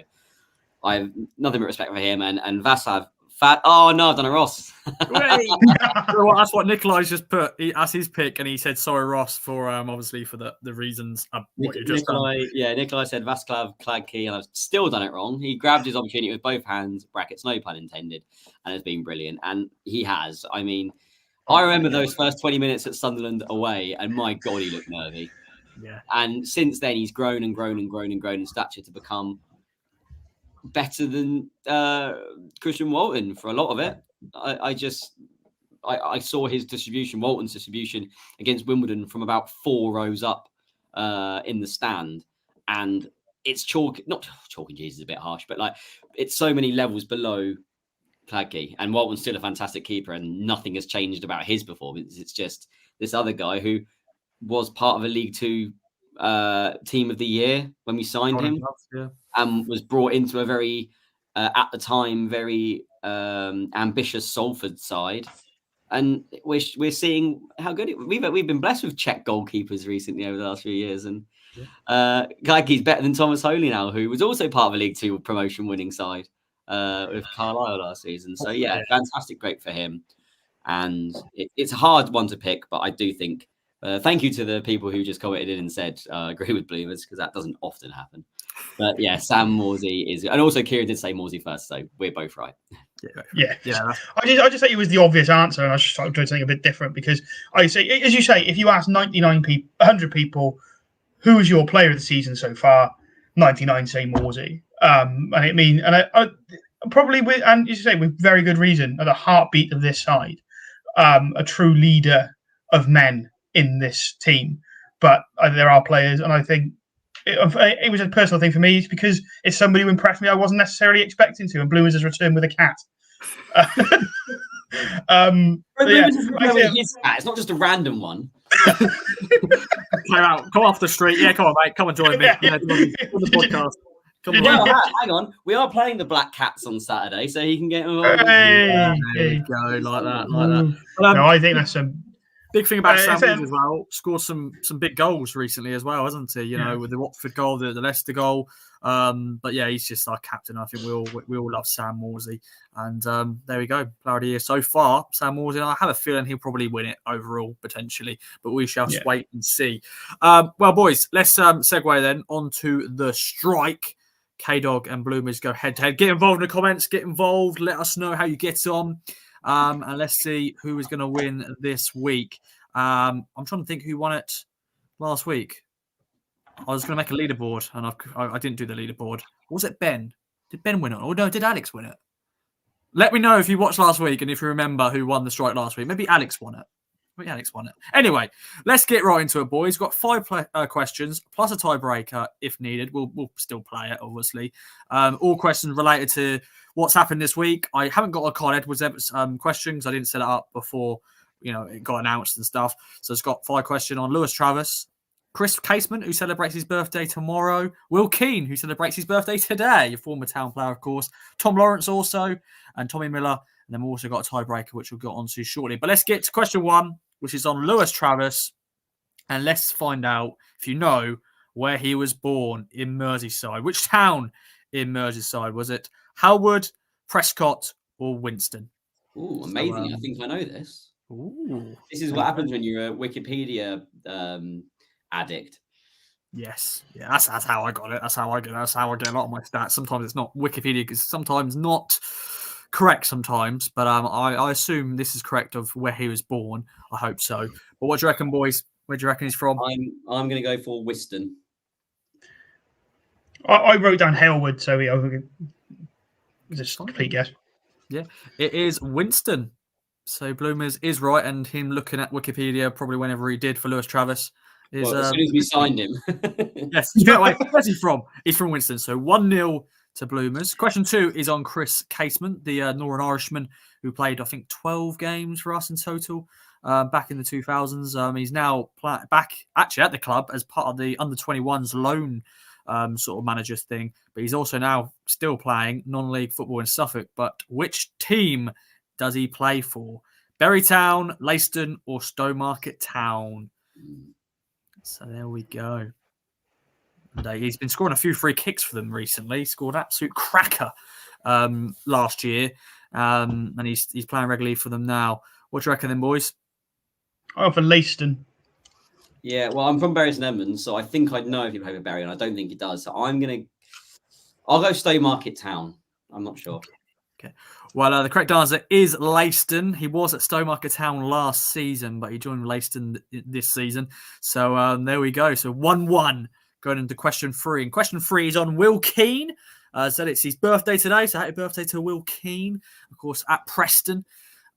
I have nothing but respect for him and Vaslav. Oh no, I've done a Ross. That's what Nikolai's just put as his pick, and he said sorry, Ross, for obviously for the reasons what you just done. Yeah, Nikolai said Vaslav Kladky, and I've still done it wrong. He grabbed his opportunity with both hands, brackets, no pun intended, and has been brilliant. And he has. I mean, I remember those first 20 minutes at Sunderland away, and my God, he looked nervy. Yeah. And since then, he's grown and grown and grown and grown in stature to become better than Christian Walton for a lot of it. I saw his distribution, Walton's distribution against Wimbledon from about 4 rows up in the stand, and it's not chalk and cheese is a bit harsh, but like it's so many levels below Kladky, and Walton's still a fantastic keeper, and nothing has changed about his performance. It's just this other guy who was part of a League Two team of the year when we signed him. And was brought into a very, at the time, very ambitious Salford side, and we're seeing how good we've been blessed with Czech goalkeepers recently over the last few years, and Kladky's better than Thomas Holy now, who was also part of a League Two promotion winning side with Carlisle last season. So yeah, fantastic, great for him, and it's a hard one to pick, but I do think. Thank you to the people who just commented in and said agree with Bloomers, because that doesn't often happen. But yeah, Sam Morsy is, and also Keiran did say Morsy first, so we're both right. Yeah. I just say it was the obvious answer, and I just tried something a bit different, because I say, as you say, if you ask 99 people, 100 people, who is your player of the season so far, 99 say Morsy. And I probably with, and as you say, with very good reason, at the heartbeat of this side, a true leader of men in this team. But there are players, and I think it was a personal thing for me, because it's somebody who impressed me I wasn't necessarily expecting to, and Bloomers has returned with a cat. It's not just a random one. Come off the street. Yeah, come on, mate. Come and join me. Yeah, on the podcast. Well, hang on. We are playing the Black Cats on Saturday, so he can get involved. There you go, like that. No, I think that's Big thing about Sam Ward as well. Scored some big goals recently as well, hasn't he? You know, with the Watford goal, the Leicester goal. But yeah, he's just our captain. I think we all love Sam Morsey. And there we go. Player of the year so far, Sam Morsey. I have a feeling he'll probably win it overall, potentially. But we shall wait and see. Well, boys, let's segue then onto the strike. K-Dog and Bloomers go head-to-head. Get involved in the comments. Get involved. Let us know how you get on. And let's see who is going to win this week. I'm trying to think who won it last week. I was going to make a leaderboard, and I didn't do the leaderboard. Was it Ben? Did Ben win it? Or no, did Alex win it? Let me know if you watched last week and if you remember who won the strike last week. Maybe Alex won it. Anyway, let's get right into it, boys. Got 5 questions plus a tiebreaker if needed. We'll still play it, obviously. All questions related to what's happened this week. I haven't got a Carl Edwards question because I didn't set it up before it got announced and stuff. So it's got 5 questions on Lewis Travis, Chris Casement, who celebrates his birthday tomorrow, Will Keane, who celebrates his birthday today, a former Town player, of course, Tom Lawrence also, and Tommy Miller. And then we've also got a tiebreaker, which we'll get onto shortly. But let's get to question 1, which is on Lewis Travis. And let's find out if you know where he was born in Merseyside. Which town in Merseyside? Was it Howard, Prescott, or Winston? Ooh, amazing. So, I think I know this. Ooh. This is what happens when you're a Wikipedia addict. Yes. Yeah, that's how I got it. That's how I get a lot of my stats. Sometimes it's not Wikipedia, because sometimes not correct sometimes, but I assume this is correct of where he was born. I hope so. But what do you reckon, boys? Where do you reckon he's from? I'm going to go for Wiston. I wrote down Halewood, so just a complete guess. Yeah, it is Winston. So Bloomers is right, and him looking at Wikipedia probably whenever he did for Lewis Travis. As soon as we signed him. Yes, straight away. Where's he from? He's from Winston. So 1-0 to Bloomers. Question 2 is on Chris Casement, the Northern Irishman who played, I think, 12 games for us in total back in the 2000s. He's now back actually at the club as part of the under-21s loan sort of manager thing, but he's also now still playing non-league football in Suffolk. But which team does he play for? Bury Town, Leiston, or Stowmarket Town? So there we go. And he's been scoring a few free kicks for them recently. He scored an absolute cracker last year, and he's playing regularly for them now. What do you reckon then, boys? Oh, for Leiston. Yeah, well, I'm from Bury St Edmunds, so I think I'd know if he played for Bury, and I don't think he does. So I'll go Stowmarket Town. I'm not sure. Okay. Well, the correct answer is Leiston. He was at Stowmarket Town last season, but he joined Leiston this season. So there we go. So 1-1 going into question 3. And question 3 is on Will Keane. Said it's his birthday today, so happy birthday to Will Keane, of course, at Preston.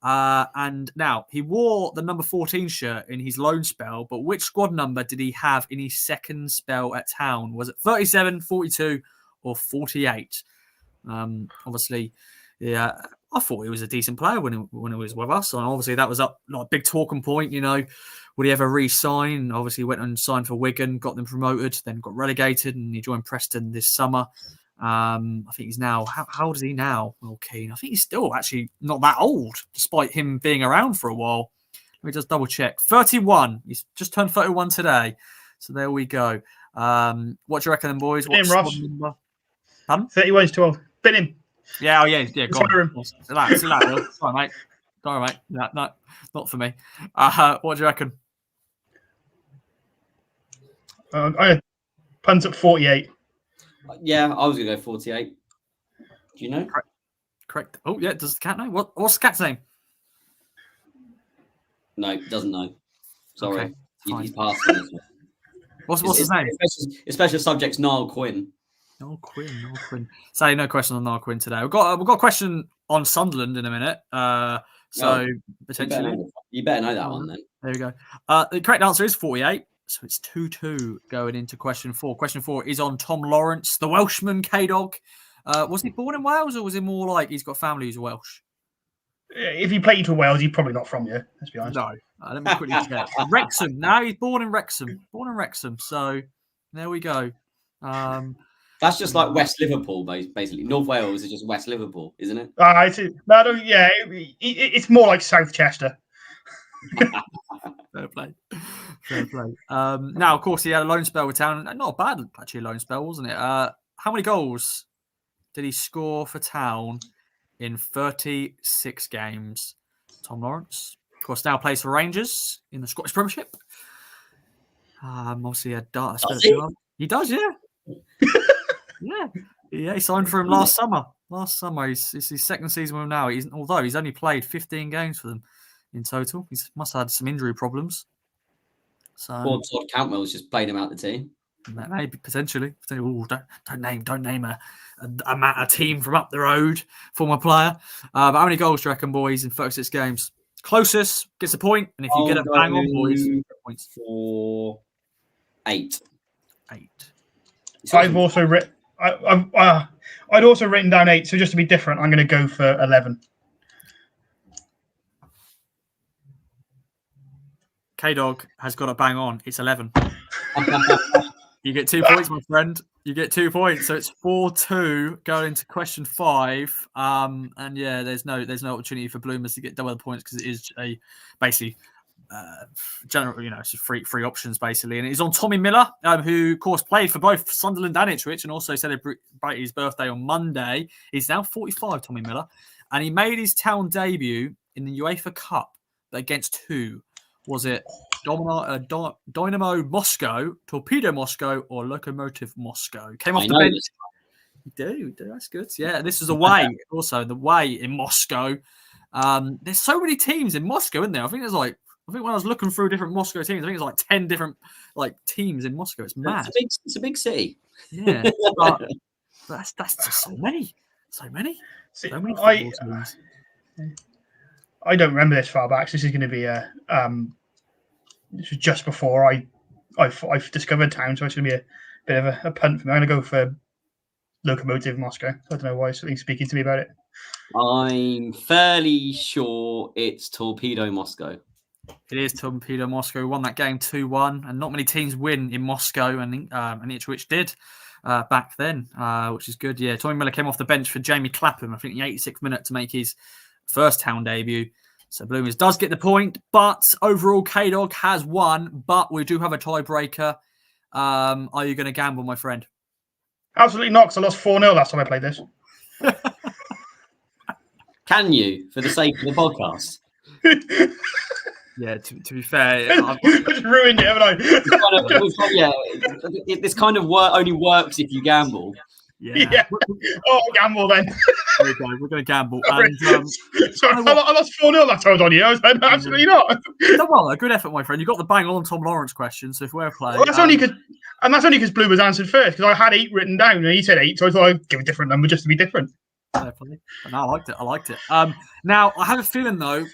And now he wore the number 14 shirt in his loan spell, but which squad number did he have in his second spell at Town? Was it 37, 42, or 48? Obviously, yeah, I thought he was a decent player when he was with us, and obviously that was a big talking point. Would he ever re-sign? Obviously, he went and signed for Wigan, got them promoted, then got relegated, and he joined Preston this summer. I think he's now, how old is he now, Will Keane? I think he's still actually not that old, despite him being around for a while. Let me just double check. 31. He's just turned 31 today. So there we go. What do you reckon then, boys? Bin him, Ross. 31 is 12. Bin him. Yeah, go on. Relax, Will. Sorry, mate. Sorry, mate. No, not for me. What do you reckon? I punt at 48. Yeah, I was going to go 48. Do you know? Correct. Oh, yeah. Does the cat know? What's the cat's name? No, doesn't know. Sorry. Okay, he's passing. What's his name? His special subject's Niall Quinn. Niall Quinn. So no question on Niall Quinn today. We've got a question on Sunderland in a minute. Potentially. You better know that one then. There we go. The correct answer is 48. So it's 2-2 going into question 4. Question 4 is on Tom Lawrence, the Welshman, K-Dog. Was he born in Wales, or was it more like he's got family who's Welsh? If he played for Wales, he's probably not from here, let's be honest. No. Let me quickly check. Wrexham. No, he's born in Wrexham. So there we go. That's just like West Liverpool, basically. North Wales is just West Liverpool, isn't it? It's more like South Chester. Fair play. Fair play. Now, of course, he had a loan spell with Town. Not a bad, actually, loan spell, wasn't it? How many goals did he score for Town in 36 games? Tom Lawrence, of course, now plays for Rangers in the Scottish Premiership. Obviously, he does, yeah. Yeah, he signed for him last summer. It's his second season with him now. Although he's only played 15 games for them in total. He must have had some injury problems. So, or Todd Cantwell's just played him out the team. Maybe potentially. Ooh, don't name a team from up the road, former player. But how many goals do you reckon, boys, in 36 games? Closest gets a point, and if you get a bang on, boys, you get points. For 8. I've also written. I'd also written down 8. So just to be different, I'm going to go for 11. K-Dog has got a bang on. It's 11. You get 2 points, my friend. You get 2 points. So it's 4-2 going into question 5. And yeah, there's no opportunity for Bloomers to get double the points because it is basically general, it's free options basically. And it's on Tommy Miller, who of course played for both Sunderland and Ipswich and also celebrated his birthday on Monday. He's now 45, Tommy Miller, and he made his Town debut in the UEFA Cup against who? Was it Dynamo Moscow, Torpedo Moscow, or Lokomotiv Moscow? Came off the bench. You do. That's good. Yeah, this is away. Also, the way in Moscow. There's so many teams in Moscow, isn't there? I think when I was looking through different Moscow teams, I think it's like 10 different teams in Moscow. It's mad. It's a big city. Yeah, but that's just so many. So many teams. I don't remember this far back. So this is going to be this was just before I've discovered Town, so it's going to be a bit of a punt for me. I'm going to go for Lokomotiv Moscow. I don't know why something's speaking to me about it. I'm fairly sure it's Torpedo Moscow. It is Torpedo Moscow. Won that game 2-1, and not many teams win in Moscow, and Ipswich did back then, which is good. Yeah, Tommy Miller came off the bench for Jamie Clapham, I think, in the 86th minute to make his first Town debut. So Bloomers does get the point, but overall K-Dog has won, but we do have a tiebreaker. Are you going to gamble, my friend? Absolutely not, because I lost 4-0 last time I played this. Can you, for the sake of the podcast? Yeah, to be fair, I've just ruined it, haven't I? This kind of only works if you gamble. Yeah. Gamble then. There we go. We're going to gamble. And, sorry, I lost 4-0 last time I was on you. I was like, absolutely not. Well, a good effort, my friend. You got the bang on Tom Lawrence question, so if we're playing. Well, that's only because Bloomers answered first, because I had 8 written down and he said 8, so I thought I'd give a different number just to be different. Definitely. No, I liked it. Now, I have a feeling, though,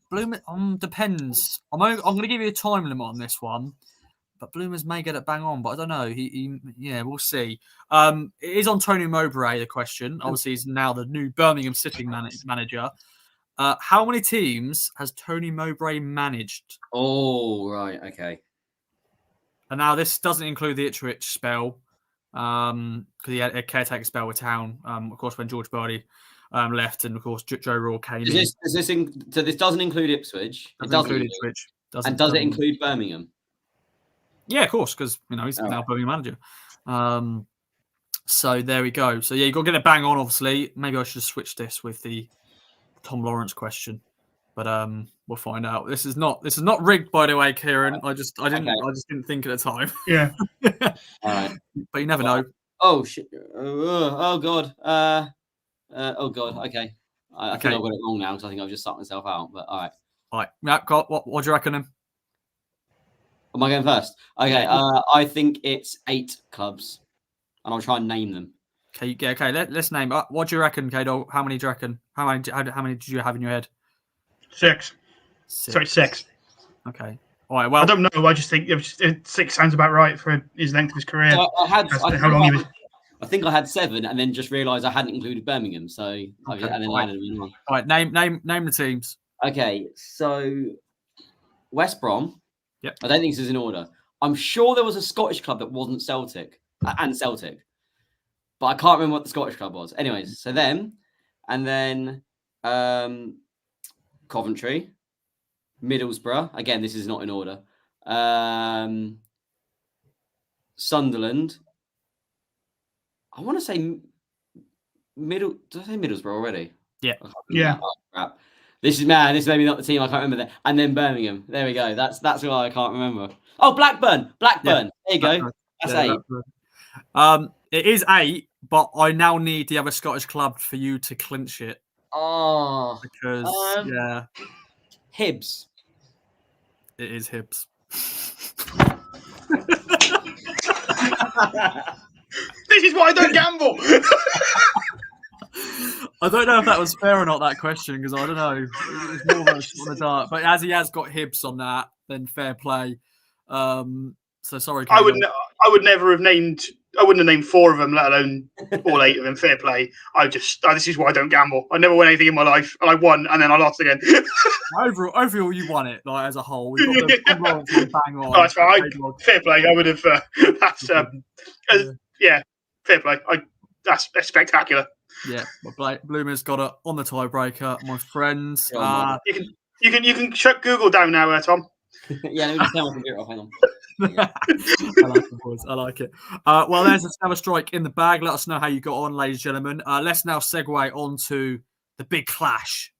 Bloomers depends. I'm going to give you a time limit on this one. But Bloomers may get it bang on, but I don't know. We'll see. It is on Tony Mowbray, the question. Obviously, he's now the new Birmingham City manager. How many teams has Tony Mowbray managed? Oh, right. Okay. And now this doesn't include the Ipswich spell, because he had a caretaker spell with Town, of course, when George Birdie left, and of course, Joe Raw came in. So this doesn't include Ipswich? It doesn't include Ipswich. Does it include Birmingham? Yeah, of course, because he's now Birmingham manager. So there we go. So yeah, you got to get it bang on. Obviously, maybe I should have switched this with the Tom Lawrence question, but we'll find out. This is not rigged, by the way, Keiran. I just didn't think at the time. Yeah. All right, but you never know. Oh shit! Oh god! Oh god! Okay. I think I've got it wrong now because I think I've just sucked myself out. But all right. Yeah, what do you reckon then? Am I going first? Okay, I think it's 8 clubs, and I'll try and name them. Okay. Let's name. What do you reckon, K-Dog? How many do you reckon? How many did you have in your head? 6. Sorry, 6. Okay. All right. Well, I don't know. I just think 6 sounds about right for his length of his career. So how long he was. I think I had 7, and then just realised I hadn't included Birmingham. So and then added them on. All right. Name the teams. Okay. So West Brom. Yep. I don't think this is in order. I'm sure there was a Scottish club that wasn't Celtic, but I can't remember what the Scottish club was. Anyways, so them, and then Coventry, Middlesbrough. Again, this is not in order. Sunderland. I want to say Did I say Middlesbrough already? Yeah. Yeah. Oh, crap. This is maybe not the team. I can't remember that. And then Birmingham. There we go. That's why I can't remember. Oh, Blackburn. Yeah. There you go. That's 8. It is 8, but I now need the other Scottish club for you to clinch it. Oh, Because Hibs. It is Hibs. This is why I don't gamble. I don't know if that was fair or not, that question, because I don't know. It's more of a shot in the dark. But as he has got Hibs on that, then fair play. So sorry. I would never have named. I wouldn't have named 4 of them, let alone all 8 of them. Fair play. This is why I don't gamble. I never won anything in my life, and I won, and then I lost again. Overall, you won it, like as a whole. We got the bang on. Oh, that's fine. Fair play. I would have. That's fair play. That's spectacular. Yeah, but Bloomer's got it on the tiebreaker, my friends. You can shut Google down now, Tom. Yeah, let me just turn my computer off. Hang on. I like it. Well, there's another strike in the bag. Let us know how you got on, ladies and gentlemen. Let's now segue on to the big clash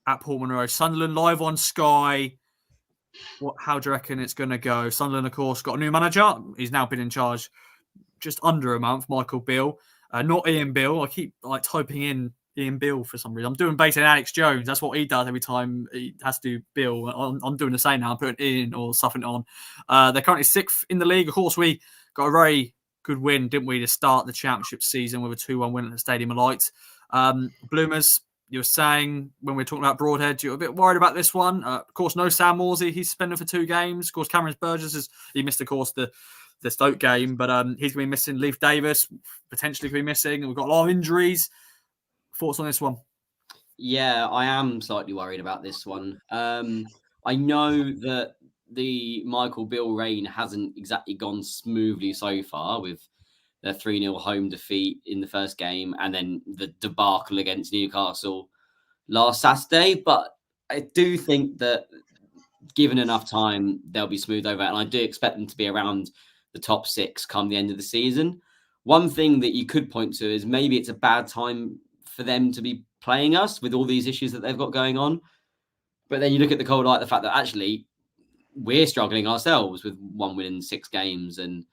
at Portman Road. Sunderland live on Sky. How do you reckon it's going to go? Sunderland, of course, got a new manager. He's now been in charge just under a month, Michael Beale. Not Ian Beale. I keep typing in Ian Beale for some reason. I'm doing basically Alex Jones. That's what he does every time he has to do Beale. I'm doing the same now. I'm putting Ian or something on. They're currently 6th in the league. Of course, we got a very good win, didn't we, to start the championship season with a 2-1 win at the Stadium of Light. Bloomers, you were saying when we were talking about Broadhead, you were a bit worried about this one. Of course, no Sam Morsey. He's suspended for 2 games. Of course, Cameron Burgess he missed, of course, the Stoke game, but he's going to be missing. Leif Davis potentially going to be missing. We've got a lot of injuries. Thoughts on this one? Yeah, I am slightly worried about this one. I know that the Michael Beale reign hasn't exactly gone smoothly so far with the 3-0 home defeat in the first game and then the debacle against Newcastle last Saturday. But I do think that given enough time, they'll be smooth over it. And I do expect them to be around the top 6 come the end of the season. One thing that you could point to is maybe it's a bad time for them to be playing us with all these issues that they've got going on. But then you look at the cold light, the fact that actually we're struggling ourselves with 1 win in 6 games. And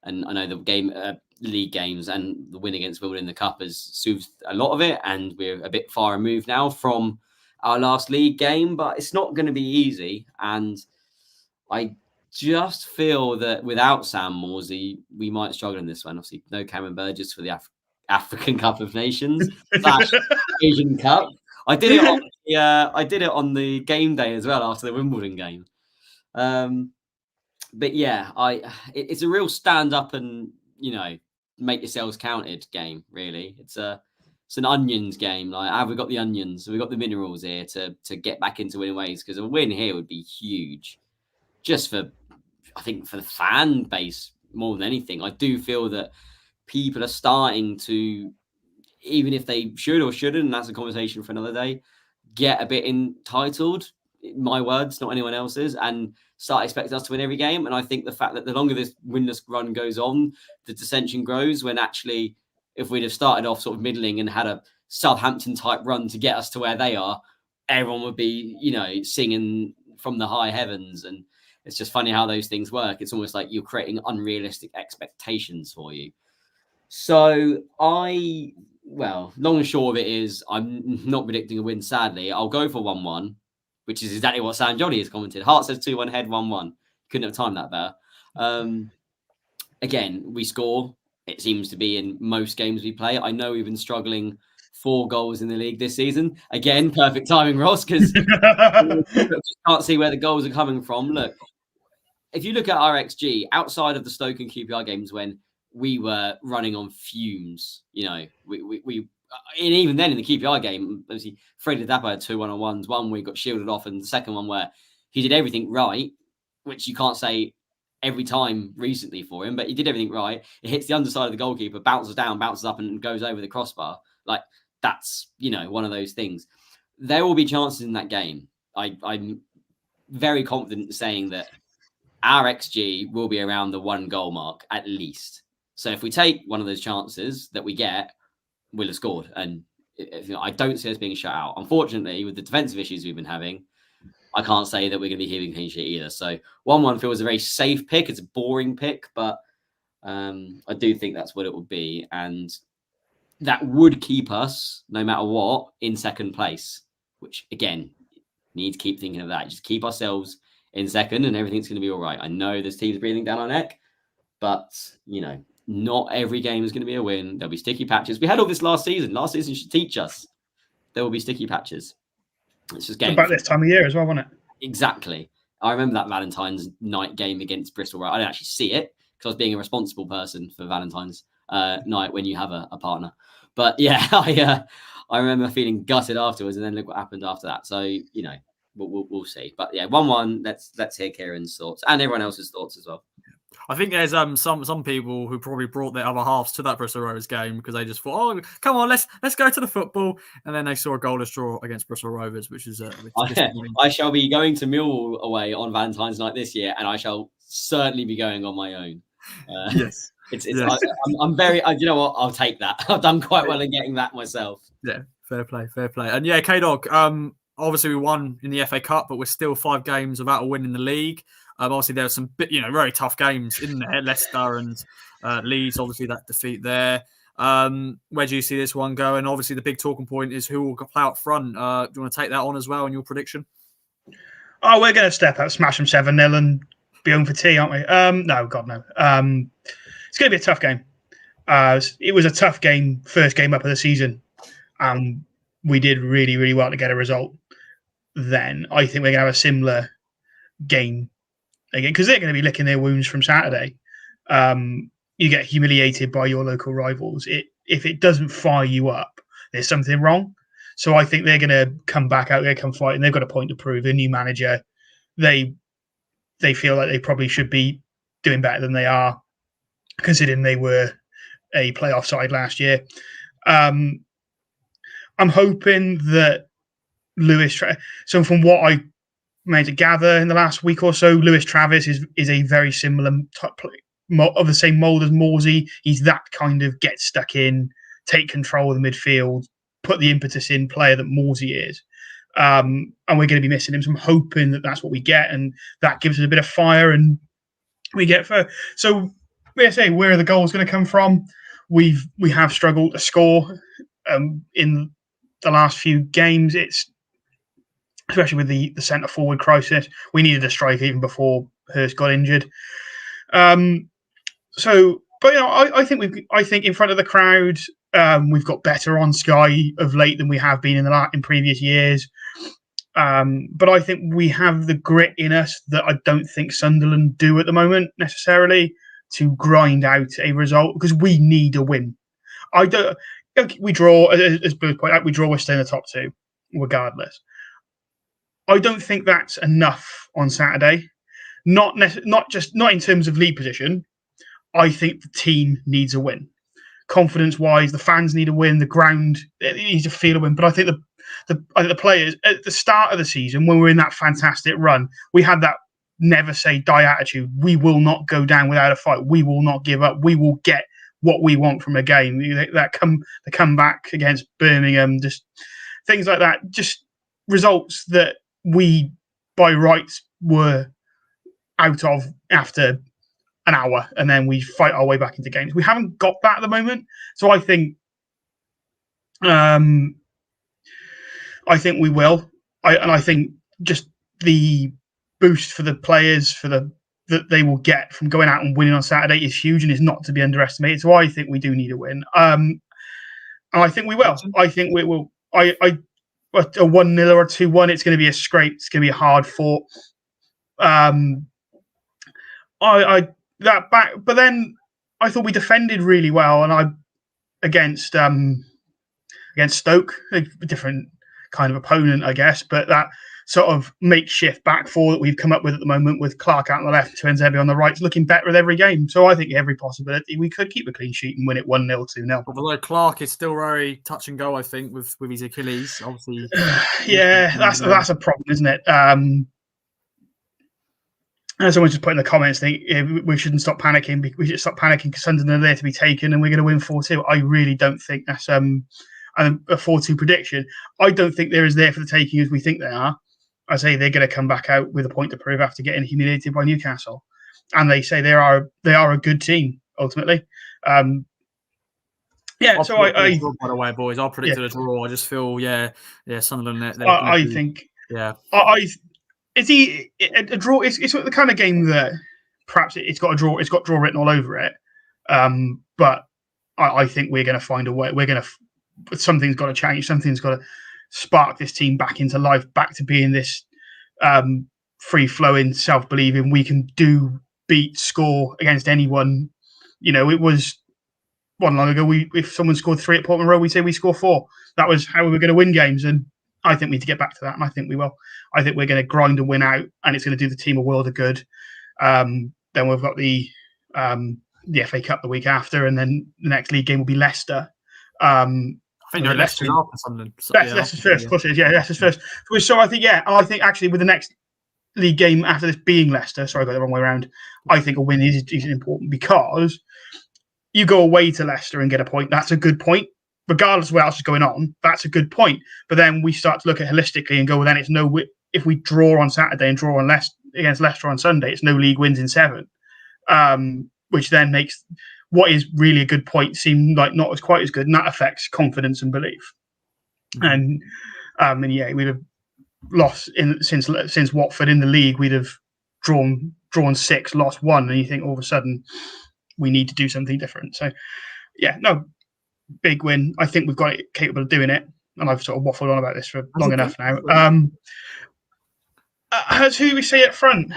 I know the league games and the win against Wimbledon in the Cup has soothed a lot of it. And we're a bit far removed now from our last league game, but it's not going to be easy. And I just feel that without Sam Morsey, we might struggle in this one. Obviously, no Cameron Burgess for the African Cup of Nations / Asian Cup. I did it on the game day as well after the Wimbledon game. But yeah, it's a real stand up and make yourselves counted game. Really, it's an onions game. Like, have we got the onions? Have we got the minerals here to get back into winning ways? Because a win here would be huge, just for the fan base more than anything. I do feel that people are starting to, even if they should or shouldn't, and that's a conversation for another day, get a bit entitled, my words, not anyone else's, and start expecting us to win every game. And I think the fact that the longer this winless run goes on, the dissension grows, when actually, if we'd have started off sort of middling and had a Southampton type run to get us to where they are, everyone would be, singing from the high heavens. And it's just funny how those things work. It's almost like you're creating unrealistic expectations for you. So long and short of it is, I'm not predicting a win, sadly. I'll go for 1-1, which is exactly what Sam Jolly has commented. Hart says 2-1, head 1-1. Couldn't have timed that better. Again, we score. It seems to be in most games we play. I know we've been struggling 4 goals in the league this season. Again, perfect timing, Ross, because just can't see where the goals are coming from. Look, if you look at our XG, outside of the Stoke and QPR games when we were running on fumes, we and even then in the QPR game, obviously Freddie Dapper had 2 1-on-1s. One we got shielded off, and the second one where he did everything right, which you can't say every time recently for him, but he did everything right. It hits the underside of the goalkeeper, bounces down, bounces up, and goes over the crossbar. Like, that's one of those things. There will be chances in that game. I'm very confident in saying that our XG will be around the 1 goal mark at least. So if we take one of those chances that we get, we'll have scored. And I don't see us being shut out. Unfortunately, with the defensive issues we've been having, I can't say that we're going to be keeping clean sheet either. So 1-1 feels a very safe pick. It's a boring pick, but I do think that's what it would be. And that would keep us, no matter what, in second place, which, again, need to keep thinking of that. Just keep ourselves in second and everything's going to be all right. I know there's teams breathing down our neck, but, not every game is going to be a win. There'll be sticky patches. We had all this last season. Last season should teach us there will be sticky patches. It's just getting about this time of year as well, wasn't it? Exactly. I remember that Valentine's night game against Bristol. Right, I didn't actually see it because I was being a responsible person for Valentine's night when you have a partner. But yeah, I remember feeling gutted afterwards, and then look what happened after that. So we'll see. But yeah, 1-1. Let's hear Keiran's thoughts and everyone else's thoughts as well. I think there's some people who probably brought their other halves to that Bristol Rovers game because they just thought, oh, come on, let's go to the football, and then they saw a goalless draw against Bristol Rovers, which is I shall be going to Millwall away on Valentine's night this year, and I shall certainly be going on my own. Yes, yes. I'm very. You know what? I'll take that. I've done quite well in getting that myself. Yeah, fair play. And yeah, K-Dog. Obviously we won in the FA Cup, but we're still 5 games without a win in the league. Obviously, there were some, very tough games in there. Leicester and Leeds, obviously, that defeat there. Where do you see this one going? Obviously, the big talking point is who will play out front. Do you want to take that on as well in your prediction? Oh, we're going to step up, smash them 7-0 and be home for tea, aren't we? No, God, no. It's going to be a tough game. It was a tough game, first game up of the season. We did really, really well to get a result then. I think we're going to have a similar game again, because they're going to be licking their wounds from Saturday. You get humiliated by your local rivals. If it doesn't fire you up, there's something wrong. So I think they're going to come back out there, come fight, and they've got a point to prove. A new manager, they feel like they probably should be doing better than they are, considering they were a playoff side last year. I'm hoping that so from what I made to gather in the last week or so, Lewis Travis is a very similar type of the same mould as Morsey. He's that kind of get stuck in, take control of the midfield, put the impetus in player that Morsey is. And we're going to be missing him. So I'm hoping that that's what we get, and that gives us a bit of fire, and we get for. So we say, where are the goals going to come from? We have struggled to score in the last few games. It's especially with the centre forward crisis. We needed a striker even before Hurst got injured. I think in front of the crowd, we've got better on Sky of late than we have been in previous years. But I think we have the grit in us that I don't think Sunderland do at the moment necessarily to grind out a result, because we need a win. We draw, as Blue pointed out, we draw, we're still in the top 2 regardless. I don't think that's enough on Saturday. Not in terms of league position. I think the team needs a win. Confidence-wise, the fans need a win. The ground needs to feel a win. But I think the players at the start of the season, when we were in that fantastic run, we had that never say die attitude. We will not go down without a fight. We will not give up. We will get what we want from a game. The comeback against Birmingham, just things like that. Just results that we, by rights, were out of after an hour, and then we fight our way back into games. We haven't got that at the moment, so I think we will. I think just the boost for the players that they will get from going out and winning on Saturday is huge and is not to be underestimated. So I think we do need a win, and I think we will. I think we will. A 1-0 or 2-1, it's going to be a scrape. It's going to be a hard fought. But then I thought we defended really well, and against Stoke, a different kind of opponent, I guess, but that sort of makeshift back four that we've come up with at the moment, with Clark out on the left, Tuanzebe on the right, looking better with every game. So I think every possibility we could keep a clean sheet and win it 1-0, 2-0. Although Clark is still very touch and go, I think, with his Achilles, obviously. Yeah, that's a problem, isn't it? And someone just put in the comments, we shouldn't stop panicking. We should stop panicking because Sunderland are there to be taken, and we're going to win 4-2. I really don't think that's a 4-2 prediction. I don't think they're as there for the taking as we think they are. I say they're going to come back out with a point to prove after getting humiliated by Newcastle, and they say they are a good team ultimately. Yeah, so by the way, boys, I predicted a draw. I just feel, Sunderland. I think, is he a draw? It's the kind of game that perhaps it's got a draw. It's got draw written all over it. But I think we're going to find a way. Something's got to change. Something's got to spark this team back into life, back to being this free-flowing, self-believing. We can score against anyone. It was one long ago. If someone scored 3 at Portman Road, we say we score 4. That was how we were going to win games, and I think we need to get back to that, and I think we will. I think we're going to grind and win out, and it's going to do the team a world of good. Then we've got the FA Cup the week after, and then the next league game will be Leicester. I think Leicester's after Sunderland. Leicester's first, of course it is. Yeah, Leicester's first. So I think, actually with the next league game after this being Leicester, sorry, I got the wrong way around, I think a win is important because you go away to Leicester and get a point. That's a good point. Regardless of what else is going on, that's a good point. But then we start to look at holistically and go, well, then it's if we draw on Saturday and draw on against Leicester on Sunday, it's no league wins in 7, which then makes what is really a good point seem like not as quite as good, and that affects confidence and belief. Mm-hmm. And we'd have lost since Watford in the league. We'd have drawn 6, lost 1, and you think all of a sudden we need to do something different. So, big win. I think we've got it capable of doing it, and I've sort of waffled on about this for long enough now. Who we say up front?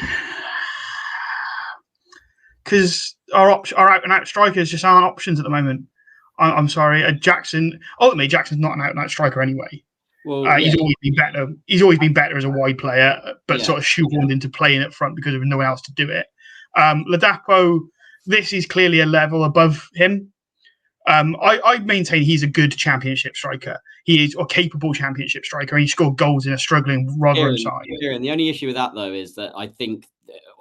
Because our out and out strikers just aren't options at the moment. I'm sorry, Jackson. Ultimately, Jackson's not an out and out striker anyway. Well, he's always been better. He's always been better as a wide player, but sort of shoehorned into playing up front because there was no one else to do it. Ladapo, this is clearly a level above him. I maintain he's a good championship striker. He is a capable championship striker. He scored goals in a struggling Rotherham side. Keiran, the only issue with that, though, is that I think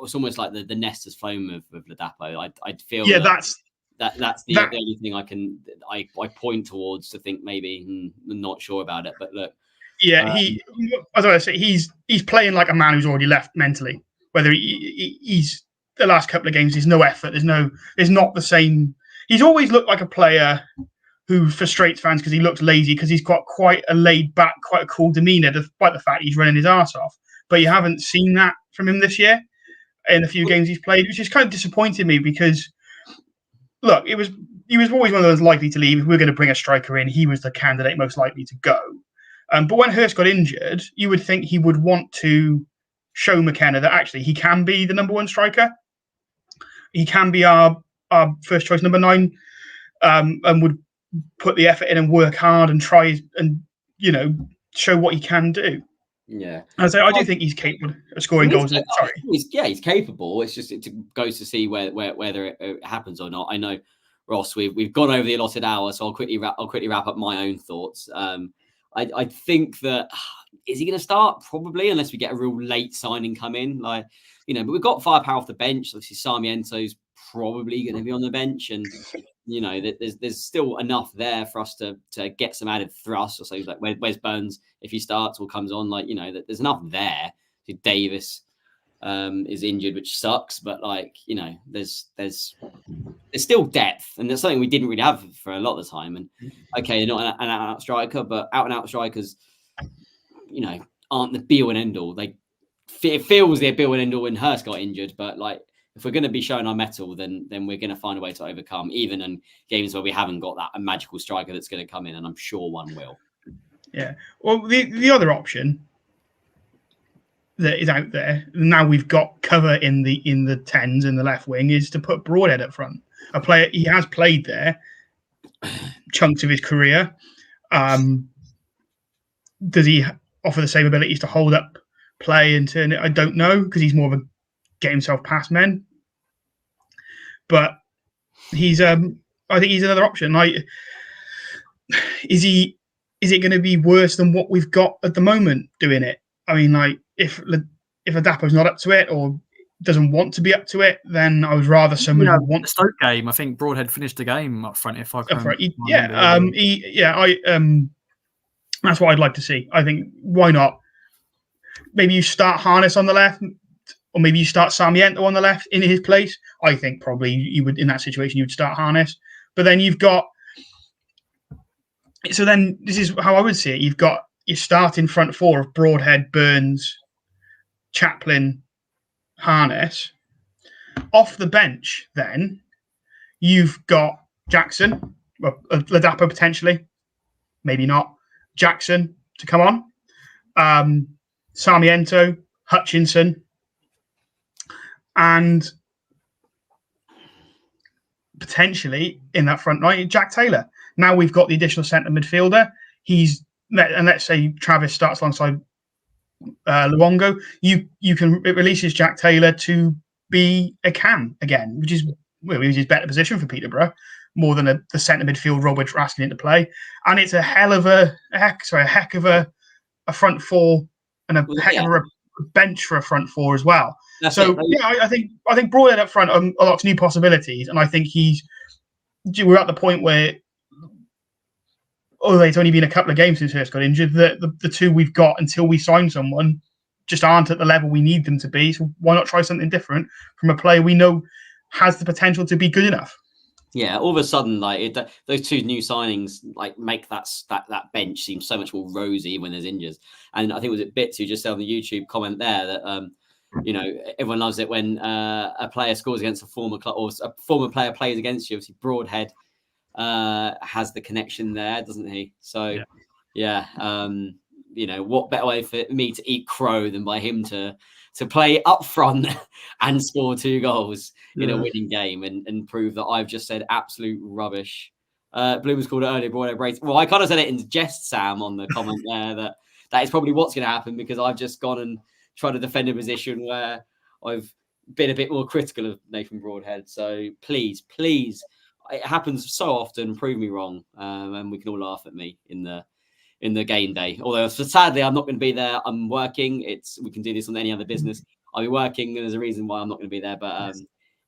it's almost like the nest has flown with Ladapo. I feel that's the only thing I point towards to think maybe I'm not sure about it. But look, as I say, he's playing like a man who's already left mentally. Whether he's the last couple of games, there's no effort. There's not the same. He's always looked like a player who frustrates fans because he looks lazy, because he's got quite a laid back, quite a cool demeanour, despite the fact he's running his arse off. But you haven't seen that from him this year in a few games he's played, which has kind of disappointed me because, look, he was always one of those likely to leave. If we're going to bring a striker in, he was the candidate most likely to go. But when Hurst got injured, you would think he would want to show McKenna that actually he can be the number 1 striker. He can be our first choice number 9, and would put the effort in and work hard and try and show what he can do. Yeah, I do think he's capable of scoring goals. Sorry, he's capable. It's just it goes to see whether it happens or not. I know, Ross, we've gone over the allotted hour, so I'll quickly wrap up my own thoughts. I think that is he going to start? Probably, unless we get a real late signing come in, but we've got firepower off the bench. Obviously, Sarmiento's probably going to be on the bench, and there's still enough there for us to get some added thrust. Or so like Wes Burns, if he starts or comes on, there's enough there. Davis is injured, which sucks, but there's still depth, and there's something we didn't really have for a lot of the time. And okay, you're not an out-and-out striker, but out-and-out strikers, aren't the be-all and end-all. It feels the be-all and end-all when Hurst got injured, but if we're going to be showing our mettle, then we're going to find a way to overcome, even in games where we haven't got a magical striker that's going to come in, and I'm sure one will. Yeah. Well, the other option that is out there now, we've got cover in the 10s in the left wing, is to put Broadhead up front. A player, he has played there chunks of his career. Does he offer the same abilities to hold up play and turn it? I don't know, because he's more of a get himself past men. But he's I think he's another option. Is it going to be worse than what we've got at the moment doing it? I mean, if Ladapo's not up to it, or doesn't want to be up to it, then I would rather someone who wants the Stoke game. I think Broadhead finished the game up front. If I can, that's what I'd like to see. I think why not? Maybe you start Harness on the left, or maybe you start Sarmiento on the left in his place. I think probably you would, in that situation, you would start Harness. But then you've got. So then this is how I would see it. You've got your starting front four of Broadhead, Burns, Chaplin, Harness. Off the bench, then you've got Jackson, Ladapo potentially, maybe not. Jackson to come on, Sarmiento, Hutchinson, and potentially in that front line, Jack Taylor. Now we've got the additional centre midfielder. And let's say Travis starts alongside Luongo. It releases Jack Taylor to be a cam again, which is his better position for Peterborough, more than the centre midfield role we're asking him to play. And it's a heck of a front four and a heck of a bench for a front four as well. I think Broadhead up front unlocks new possibilities, and I think we're at the point where, although it's only been a couple of games since Hurst got injured, the two we've got until we sign someone just aren't at the level we need them to be. So why not try something different from a player we know has the potential to be good enough? Yeah, all of a sudden, those two new signings make that bench seem so much more rosy when there's injuries. And I think it was Bits who just said on the YouTube comment there that everyone loves it when a player scores against a former club or a former player plays against you. Obviously, Broadhead has the connection there, doesn't he? So, what better way for me to eat crow than by him to play up front and score 2 goals in a winning game and prove that I've just said absolute rubbish. Bloomers called it earlier, Broadhead breaks. Well, I kind of said it in jest, Sam, on the comment there that is probably what's going to happen, because I've just gone and tried to defend a position where I've been a bit more critical of Nathan Broadhead. So please, it happens so often. Prove me wrong, and we can all laugh at me in the game day. Although sadly, I'm not going to be there. I'm working. We can do this on any other business. I'll be working, and there's a reason why I'm not going to be there. But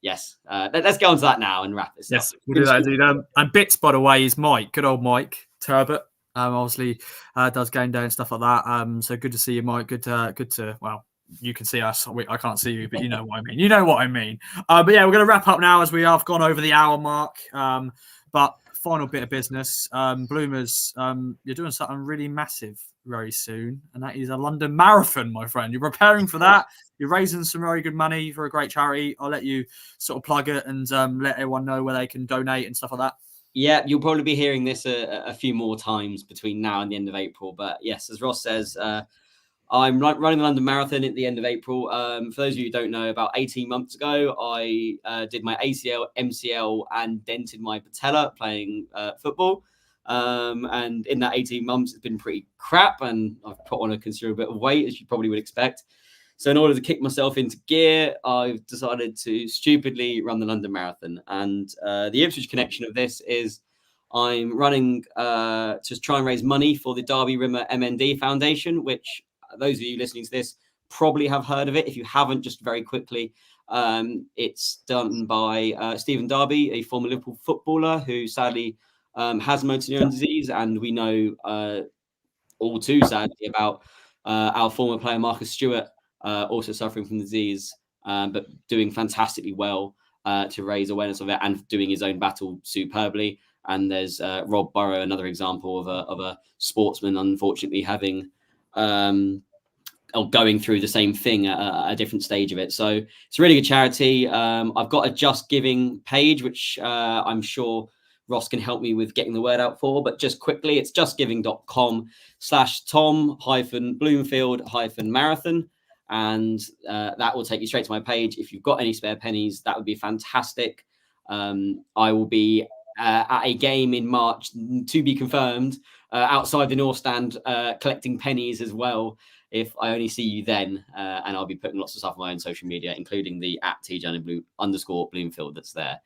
yes, let's go on to that now and wrap this up. Yes, we'll do that, dude. And Bits, by the way, is Mike. Good old Mike Turbot. Obviously does game day and stuff like that. So good to see you, Mike. Good to. Well, you can see us. I can't see you, but you know what I mean. You know what I mean. But yeah, we're going to wrap up now as we have gone over the hour mark. But final bit of business. Bloomers, you're doing something really massive very soon, and that is a London Marathon, my friend. You're preparing for that. You're raising some very good money for a great charity. I'll let you sort of plug it and let everyone know where they can donate and stuff like that. Yeah, you'll probably be hearing this a few more times between now and the end of April. But yes, as Ross says, I'm running the London Marathon at the end of April. For those of you who don't know, about 18 months ago, I did my ACL, MCL, and dented my patella playing football. And in that 18 months, it's been pretty crap, and I've put on a considerable bit of weight, as you probably would expect. So in order to kick myself into gear, I've decided to stupidly run the London Marathon. And the Ipswich connection of this is I'm running to try and raise money for the Derby Rimmer MND Foundation, which those of you listening to this probably have heard of it. If you haven't, just very quickly, it's done by Stephen Darby, a former Liverpool footballer who sadly has motor neuron disease. And we know all too sadly about our former player, Marcus Stewart, also suffering from the disease, but doing fantastically well to raise awareness of it and doing his own battle superbly. And there's Rob Burrow, another example of a sportsman, unfortunately having or going through the same thing at a different stage of it. So it's a really good charity. I've got a Just Giving page, which I'm sure Ross can help me with getting the word out for. But just quickly, it's justgiving.com/Tom-Bloomfield-Marathon. And that will take you straight to my page. If you've got any spare pennies, that would be fantastic. I will be at a game in March, to be confirmed, outside the North Stand, collecting pennies as well, if I only see you then. And I'll be putting lots of stuff on my own social media, including the @TJ_Bloomfield that's there.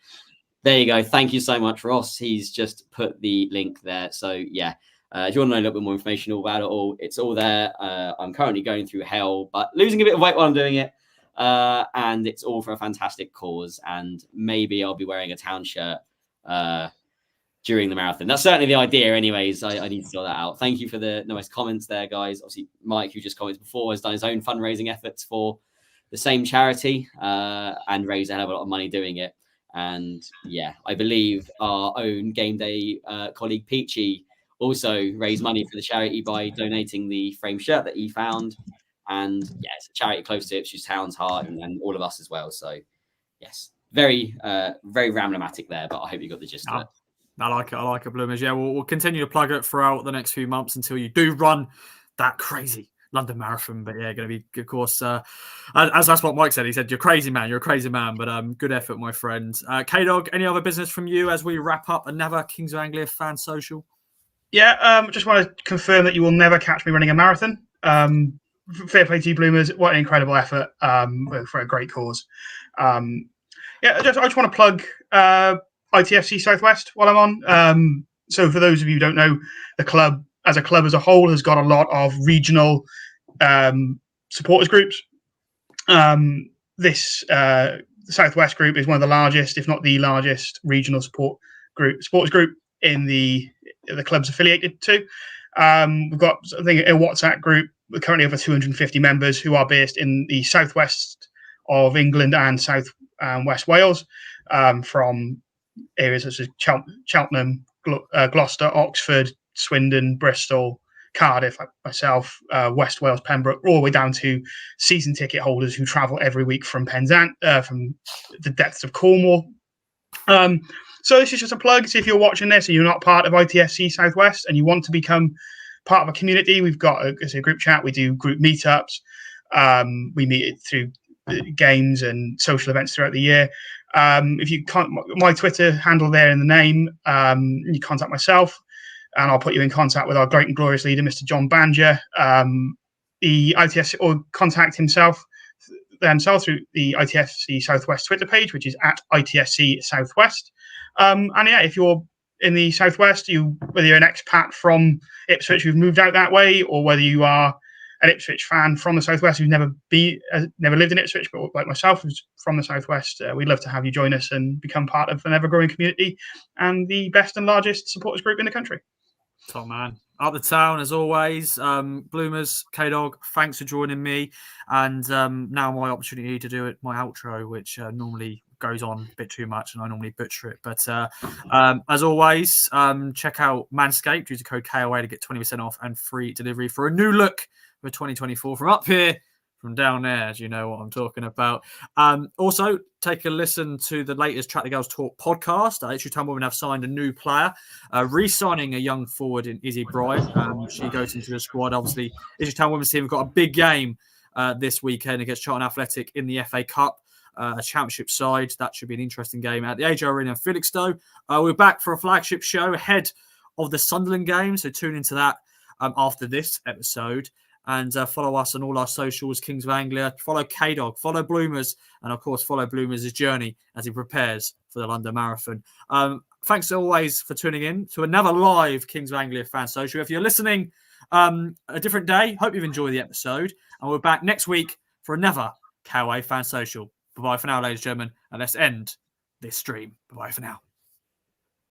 There you go. Thank you so much, Ross. He's just put the link there. So yeah, if you want to know a little bit more information about it all, it's all there. I'm currently going through hell, but losing a bit of weight while I'm doing it. and it's all for a fantastic cause. And maybe I'll be wearing a Town shirt during the marathon. That's certainly the idea. Anyways, I need to sort that out. Thank you for the nice comments there, guys. Obviously, Mike, who just commented before, has done his own fundraising efforts for the same charity and raised a hell of a lot of money doing it. And yeah, I believe our own game day colleague Peachy also raised money for the charity by donating the frame shirt that he found. And yeah, it's a charity close to Ipswich Town's heart and all of us as well. So yes, very ramblomatic there, but I hope you got the gist of it. I like it, Bloomers. Yeah, we'll continue to plug it throughout the next few months until you do run that crazy London Marathon. But yeah, going to be, of course, as that's what Mike said. He said, you're a crazy man, but good effort, my friend. K-Dog, any other business from you as we wrap up another Kings of Anglia Fan Social? Yeah, just want to confirm that you will never catch me running a marathon. Fair play to you, Bloomers. What an incredible effort for a great cause. I just want to plug ITFC Southwest while I'm on. So for those of you who don't know, the club as a whole has got a lot of regional supporters groups. This the Southwest group is one of the largest, if not the largest, regional supporters group in the club's affiliated to. We've got, I think, a WhatsApp group with currently over 250 members who are based in the southwest of England and south West Wales, from areas such as Cheltenham, Gloucester, Oxford, Swindon, Bristol, Cardiff, like myself, West Wales, Pembroke, all the way down to season ticket holders who travel every week from Penzance, from the depths of Cornwall. So this is just a plug. So if you're watching this and you're not part of ITSC Southwest and you want to become part of a community, we've got a group chat. We do group meetups. We meet it through games and social events throughout the year. If you can't, my Twitter handle there in the name, you contact myself and I'll put you in contact with our great and glorious leader, Mr. John Banja. The ITSC, or contact themselves through the ITSC Southwest Twitter page, which is at ITSC Southwest. And yeah, if you're in the Southwest, whether you're an expat from Ipswich who've moved out that way, or whether you are an Ipswich fan from the Southwest who's never lived in Ipswich, but like myself, who's from the Southwest, we'd love to have you join us and become part of an ever-growing community and the best and largest supporters group in the country. Top man. Up the town, as always. Bloomers, K-Dog, thanks for joining me. And now my opportunity to do my outro, which normally goes on a bit too much and I normally butcher it. But as always, check out Manscaped. Use the code KOA to get 20% off and free delivery for a new look for 2024 from up here, from down there, as you know what I'm talking about. Also, take a listen to the latest Track the Girls Talk podcast. Ipswich Town Women have signed a new player, re-signing a young forward in Izzy Bryant. She goes into the squad. Obviously, Ipswich Town Women's team have got a big game this weekend against Charlton Athletic in the FA Cup, a championship side. That should be an interesting game at the AJ Arena in Felixstowe. We're back for a flagship show ahead of the Sunderland game, so tune into that after this episode. And follow us on all our socials, Kings of Anglia. Follow K-Dog, follow Bloomers, and of course, follow Bloomers' journey as he prepares for the London Marathon. Thanks always for tuning in to another live Kings of Anglia Fan Social. If you're listening a different day, hope you've enjoyed the episode. And we're back next week for another KOA Fan Social. Bye-bye for now, ladies and gentlemen. And let's end this stream. Bye-bye for now.